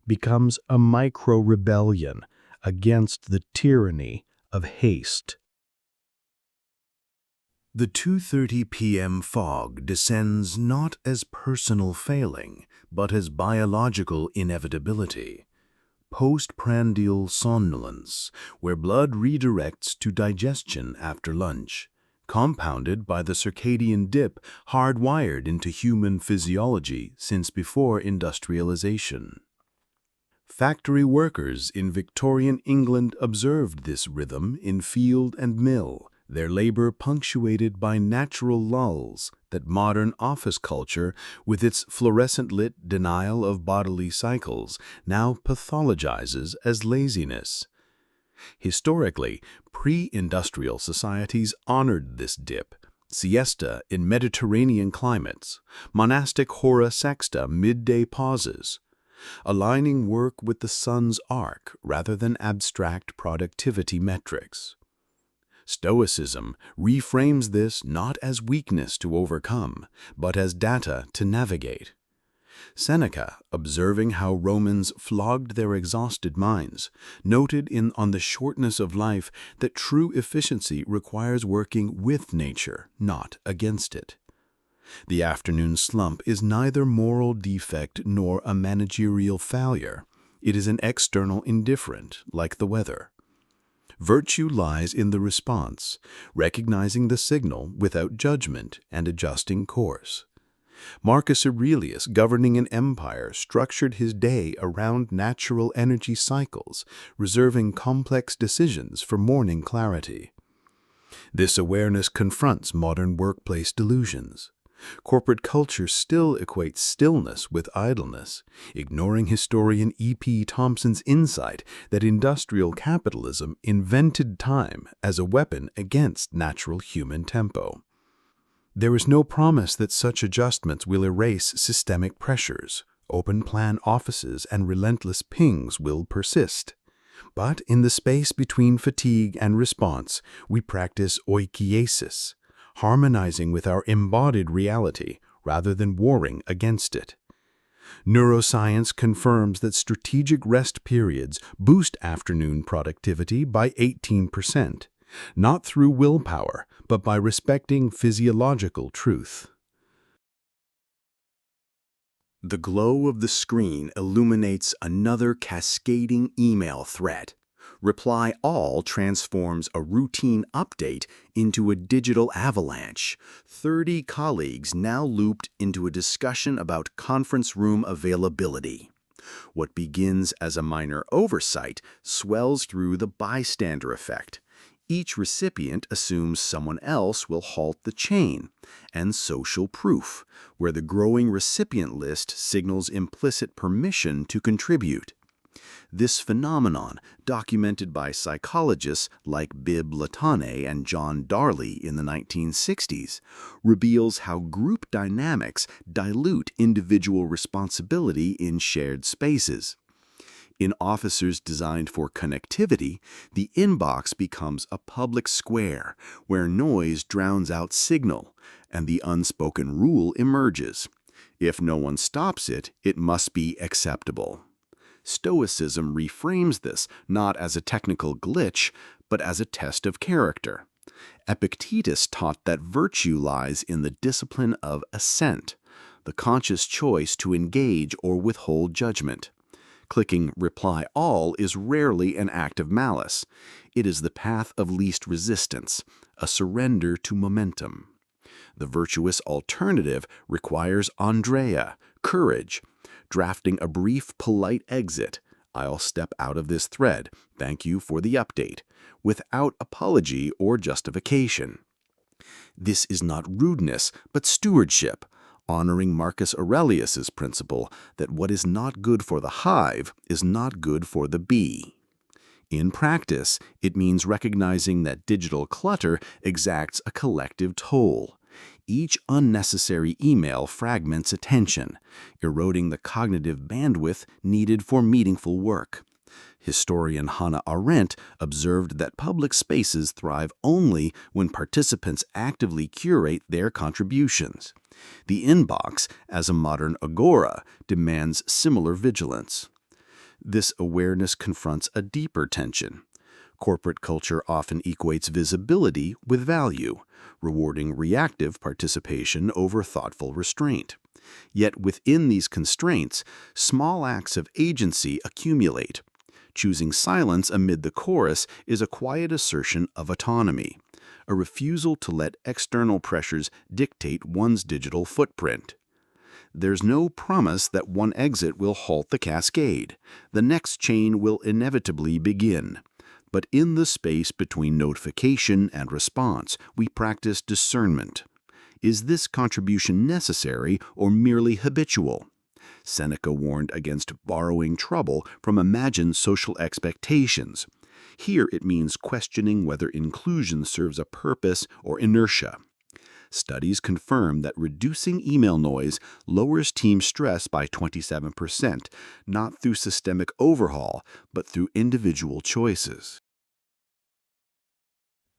becomes a micro-rebellion against the tyranny of haste. The 2:30 p.m. fog descends not as personal failing, but as biological inevitability. Postprandial somnolence, where blood redirects to digestion after lunch, compounded by the circadian dip hardwired into human physiology since before industrialization. Factory workers in Victorian England observed this rhythm in field and mill, their labor punctuated by natural lulls that modern office culture, with its fluorescent-lit denial of bodily cycles, now pathologizes as laziness. Historically, pre-industrial societies honored this dip: siesta in Mediterranean climates, monastic hora sexta midday pauses, aligning work with the sun's arc rather than abstract productivity metrics. Stoicism reframes this not as weakness to overcome, but as data to navigate. Seneca, observing how Romans flogged their exhausted minds, noted on the shortness of life that true efficiency requires working with nature, not against it. The afternoon slump is neither moral defect nor a managerial failure. It is an external indifferent, like the weather. Virtue lies in the response, recognizing the signal without judgment and adjusting course. Marcus Aurelius, governing an empire, structured his day around natural energy cycles, reserving complex decisions for morning clarity. This awareness confronts modern workplace delusions. Corporate culture still equates stillness with idleness, ignoring historian E.P. Thompson's insight that industrial capitalism invented time as a weapon against natural human tempo. There is no promise that such adjustments will erase systemic pressures. Open-plan offices and relentless pings will persist. But in the space between fatigue and response, we practice oikeiesis, harmonizing with our embodied reality rather than warring against it. Neuroscience confirms that strategic rest periods boost afternoon productivity by 18%, not through willpower, but by respecting physiological truth. The glow of the screen illuminates another cascading email thread. Reply All transforms a routine update into a digital avalanche. 30 colleagues now looped into a discussion about conference room availability. What begins as a minor oversight swells through the bystander effect. Each recipient assumes someone else will halt the chain, and social proof, where the growing recipient list signals implicit permission to contribute. This phenomenon, documented by psychologists like Bibb Latane and John Darley in the 1960s, reveals how group dynamics dilute individual responsibility in shared spaces. In offices designed for connectivity, the inbox becomes a public square where noise drowns out signal, and the unspoken rule emerges. If no one stops it, it must be acceptable. Stoicism reframes this not as a technical glitch, but as a test of character. Epictetus taught that virtue lies in the discipline of assent, the conscious choice to engage or withhold judgment. Clicking Reply All is rarely an act of malice. It is the path of least resistance, a surrender to momentum. The virtuous alternative requires Andrea, courage, drafting a brief, polite exit. I'll step out of this thread. Thank you for the update, without apology or justification. This is not rudeness, but stewardship, honoring Marcus Aurelius's principle that what is not good for the hive is not good for the bee. In practice, it means recognizing that digital clutter exacts a collective toll. Each unnecessary email fragments attention, eroding the cognitive bandwidth needed for meaningful work. Historian Hannah Arendt observed that public spaces thrive only when participants actively curate their contributions. The inbox, as a modern agora, demands similar vigilance. This awareness confronts a deeper tension. Corporate culture often equates visibility with value, rewarding reactive participation over thoughtful restraint. Yet within these constraints, small acts of agency accumulate. Choosing silence amid the chorus is a quiet assertion of autonomy, a refusal to let external pressures dictate one's digital footprint. There's no promise that one exit will halt the cascade. The next chain will inevitably begin. But in the space between notification and response, we practice discernment. Is this contribution necessary or merely habitual? Seneca warned against borrowing trouble from imagined social expectations. Here it means questioning whether inclusion serves a purpose or inertia. Studies confirm that reducing email noise lowers team stress by 27%, not through systemic overhaul, but through individual choices.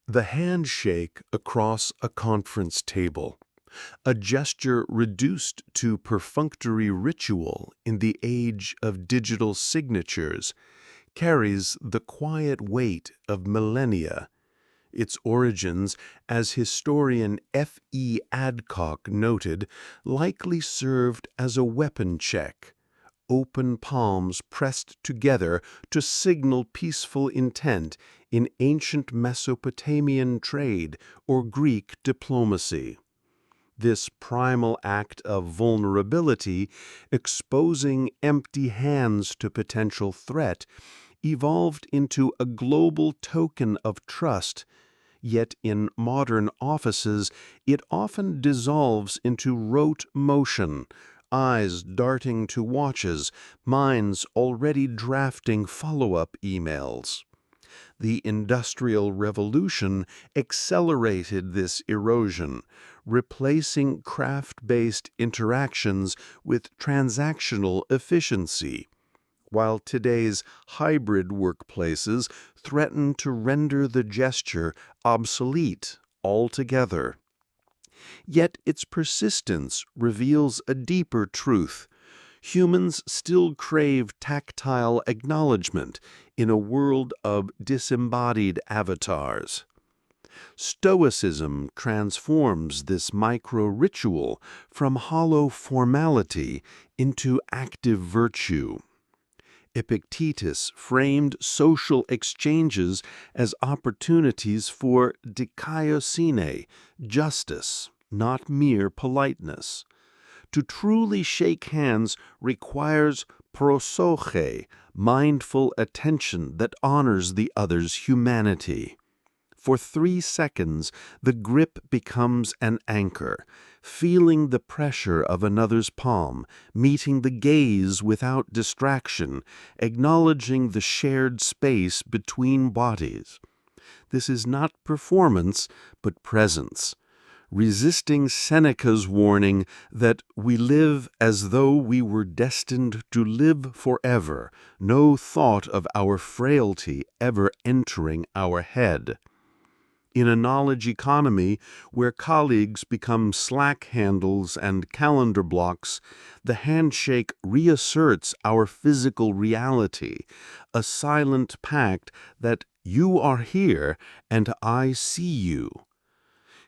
The handshake across a conference table, a gesture reduced to perfunctory ritual in the age of digital signatures, carries the quiet weight of millennia. Its origins, as historian F.E. Adcock noted, likely served as a weapon check, open palms pressed together to signal peaceful intent in ancient Mesopotamian trade or Greek diplomacy. This primal act of vulnerability, exposing empty hands to potential threat, evolved into a global token of trust. Yet in modern offices, it often dissolves into rote motion, eyes darting to watches, minds already drafting follow-up emails. The Industrial Revolution accelerated this erosion, replacing craft-based interactions with transactional efficiency, while today's hybrid workplaces threaten to render the gesture obsolete altogether. Yet its persistence reveals a deeper truth. Humans still crave tactile acknowledgement in a world of disembodied avatars. Stoicism transforms this micro-ritual from hollow formality into active virtue. Epictetus framed social exchanges as opportunities for dikaiosine, justice, not mere politeness. To truly shake hands requires prosoche, mindful attention that honors the other's humanity. For 3 seconds, the grip becomes an anchor, feeling the pressure of another's palm, meeting the gaze without distraction, acknowledging the shared space between bodies. This is not performance, but presence, resisting Seneca's warning that we live as though we were destined to live forever, no thought of our frailty ever entering our head. In a knowledge economy where colleagues become Slack handles and calendar blocks, the handshake reasserts our physical reality, a silent pact that you are here and I see you.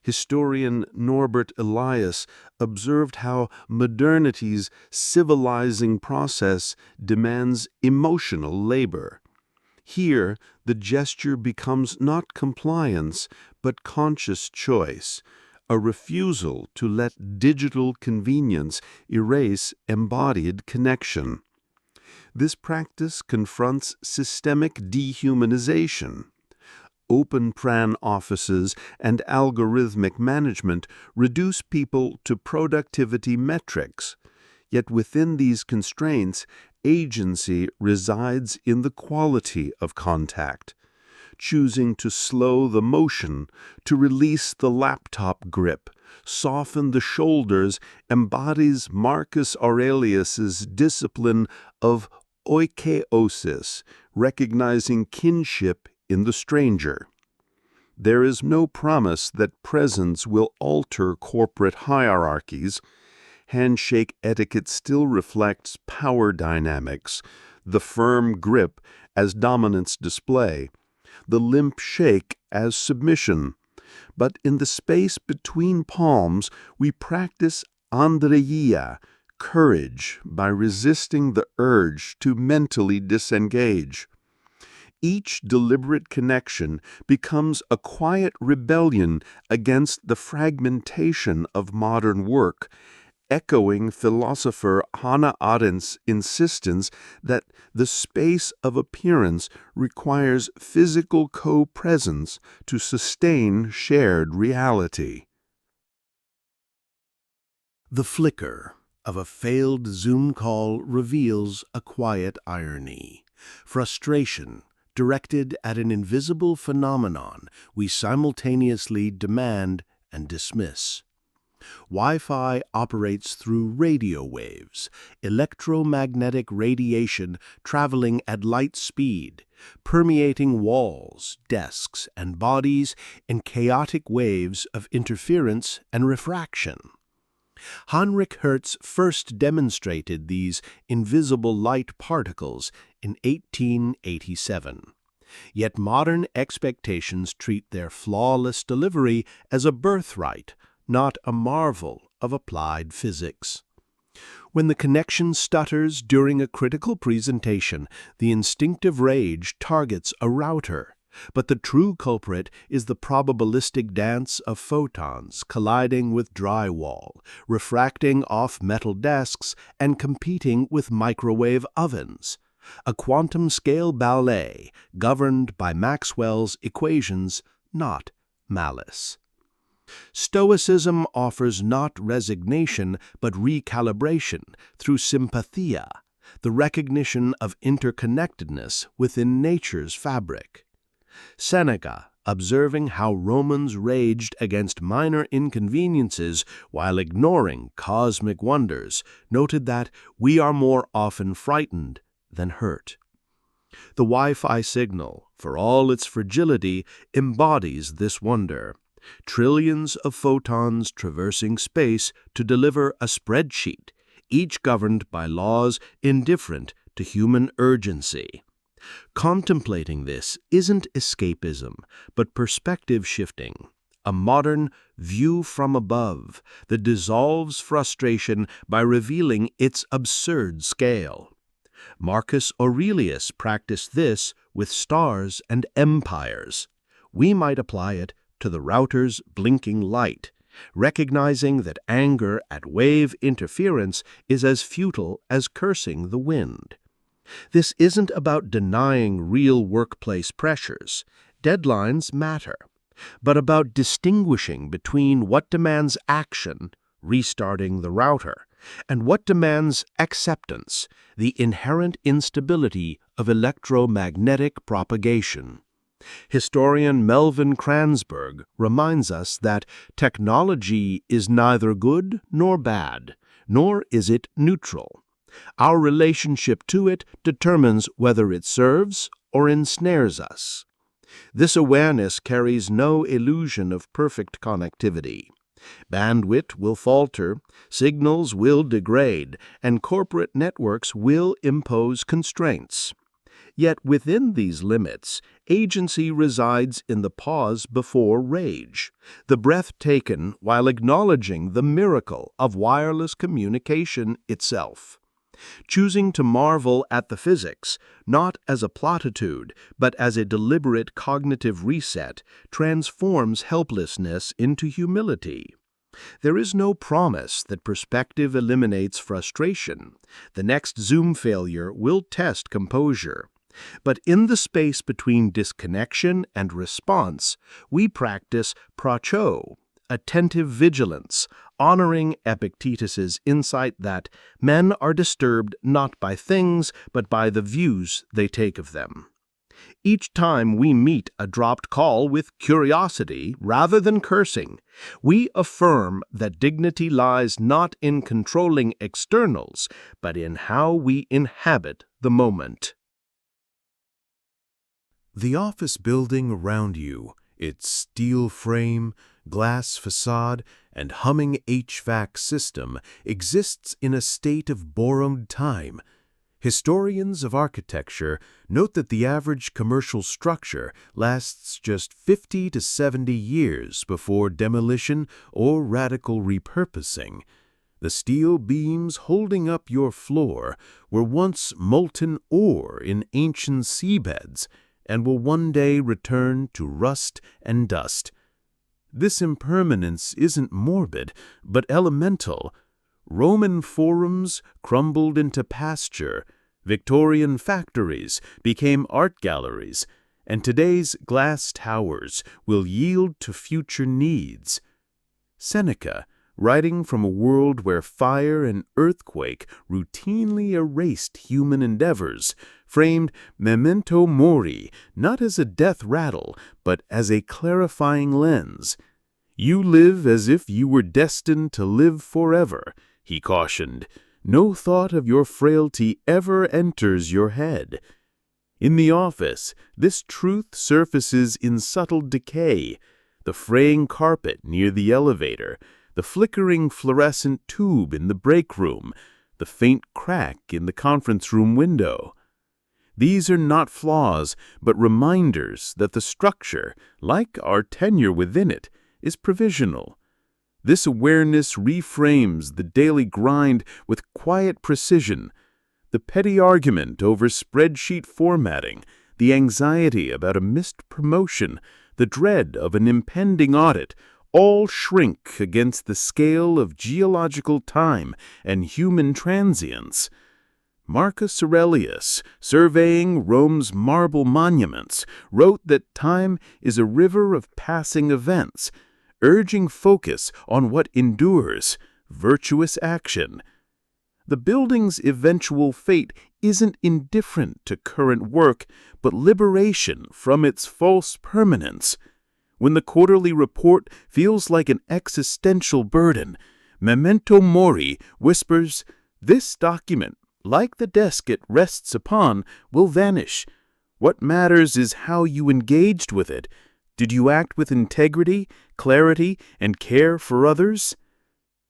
Historian Norbert Elias observed how modernity's civilizing process demands emotional labor. Here, the gesture becomes not compliance, but conscious choice, a refusal to let digital convenience erase embodied connection. This practice confronts systemic dehumanization. Open plan offices and algorithmic management reduce people to productivity metrics. Yet within these constraints, agency resides in the quality of contact. Choosing to slow the motion, to release the laptop grip, soften the shoulders, embodies Marcus Aurelius's discipline of oikeosis, recognizing kinship in the stranger. There is no promise that presence will alter corporate hierarchies. Handshake etiquette still reflects power dynamics, the firm grip as dominance display, the limp shake as submission. But in the space between palms, we practice andreia, courage, by resisting the urge to mentally disengage. Each deliberate connection becomes a quiet rebellion against the fragmentation of modern work, echoing philosopher Hannah Arendt's insistence that the space of appearance requires physical co-presence to sustain shared reality. The flicker of a failed Zoom call reveals a quiet irony, frustration directed at an invisible phenomenon we simultaneously demand and dismiss. Wi-Fi operates through radio waves, electromagnetic radiation traveling at light speed, permeating walls, desks, and bodies in chaotic waves of interference and refraction. Heinrich Hertz first demonstrated these invisible light particles in 1887. Yet modern expectations treat their flawless delivery as a birthright, not a marvel of applied physics. When the connection stutters during a critical presentation, the instinctive rage targets a router, but the true culprit is the probabilistic dance of photons colliding with drywall, refracting off metal desks, and competing with microwave ovens. A quantum-scale ballet governed by Maxwell's equations, not malice. Stoicism offers not resignation but recalibration through sympathia, the recognition of interconnectedness within nature's fabric. Seneca, observing how Romans raged against minor inconveniences while ignoring cosmic wonders, noted that we are more often frightened than hurt. The Wi-Fi signal, for all its fragility, embodies this wonder. Trillions of photons traversing space to deliver a spreadsheet, each governed by laws indifferent to human urgency. Contemplating this isn't escapism, but perspective shifting, a modern view from above that dissolves frustration by revealing its absurd scale. Marcus Aurelius practiced this with stars and empires. We might apply it to the router's blinking light, recognizing that anger at wave interference is as futile as cursing the wind. This isn't about denying real workplace pressures. Deadlines matter, but about distinguishing between what demands action, restarting the router, and what demands acceptance, the inherent instability of electromagnetic propagation. Historian Melvin Kranzberg reminds us that technology is neither good nor bad, nor is it neutral. Our relationship to it determines whether it serves or ensnares us. This awareness carries no illusion of perfect connectivity. Bandwidth will falter, signals will degrade, and corporate networks will impose constraints. Yet within these limits, agency resides in the pause before rage, the breath taken while acknowledging the miracle of wireless communication itself. Choosing to marvel at the physics, not as a platitude, but as a deliberate cognitive reset, transforms helplessness into humility. There is no promise that perspective eliminates frustration. The next Zoom failure will test composure. But in the space between disconnection and response, we practice pracho, attentive vigilance, honoring Epictetus's insight that men are disturbed not by things, but by the views they take of them. Each time we meet a dropped call with curiosity rather than cursing, we affirm that dignity lies not in controlling externals, but in how we inhabit the moment. The office building around you, its steel frame, glass facade, and humming HVAC system, exists in a state of borrowed time. Historians of architecture note that the average commercial structure lasts just 50 to 70 years before demolition or radical repurposing. The steel beams holding up your floor were once molten ore in ancient seabeds, and will one day return to rust and dust. This impermanence isn't morbid, but elemental. Roman forums crumbled into pasture, Victorian factories became art galleries, and today's glass towers will yield to future needs. Seneca, writing from a world where fire and earthquake routinely erased human endeavors, framed Memento Mori not as a death rattle, but as a clarifying lens. "You live as if you were destined to live forever," he cautioned. "No thought of your frailty ever enters your head." In the office, this truth surfaces in subtle decay: the fraying carpet near the elevator, the flickering fluorescent tube in the break room, the faint crack in the conference room window. These are not flaws, but reminders that the structure, like our tenure within it, is provisional. This awareness reframes the daily grind with quiet precision. The petty argument over spreadsheet formatting, the anxiety about a missed promotion, the dread of an impending audit, all shrink against the scale of geological time and human transience. Marcus Aurelius, surveying Rome's marble monuments, wrote that time is a river of passing events, urging focus on what endures, virtuous action. The building's eventual fate isn't indifferent to current work, but liberation from its false permanence. When the quarterly report feels like an existential burden, Memento Mori whispers, "This document, like the desk it rests upon, will vanish. What matters is how you engaged with it. Did you act with integrity, clarity, and care for others?"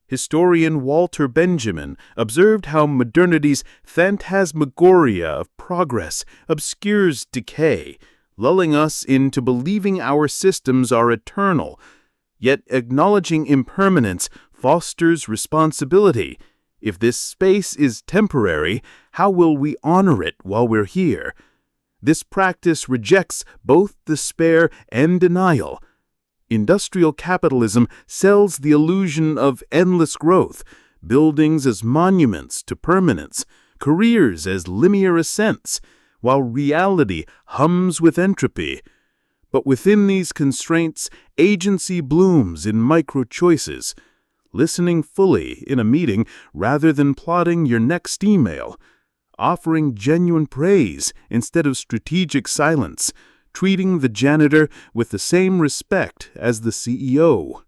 Historian Walter Benjamin observed how modernity's phantasmagoria of progress obscures decay, lulling us into believing our systems are eternal. Yet acknowledging impermanence fosters responsibility. If this space is temporary, how will we honor it while we're here? This practice rejects both despair and denial. Industrial capitalism sells the illusion of endless growth, buildings as monuments to permanence, careers as linear ascents, while reality hums with entropy. But within these constraints, agency blooms in micro-choices, listening fully in a meeting rather than plotting your next email, offering genuine praise instead of strategic silence, treating the janitor with the same respect as the CEO.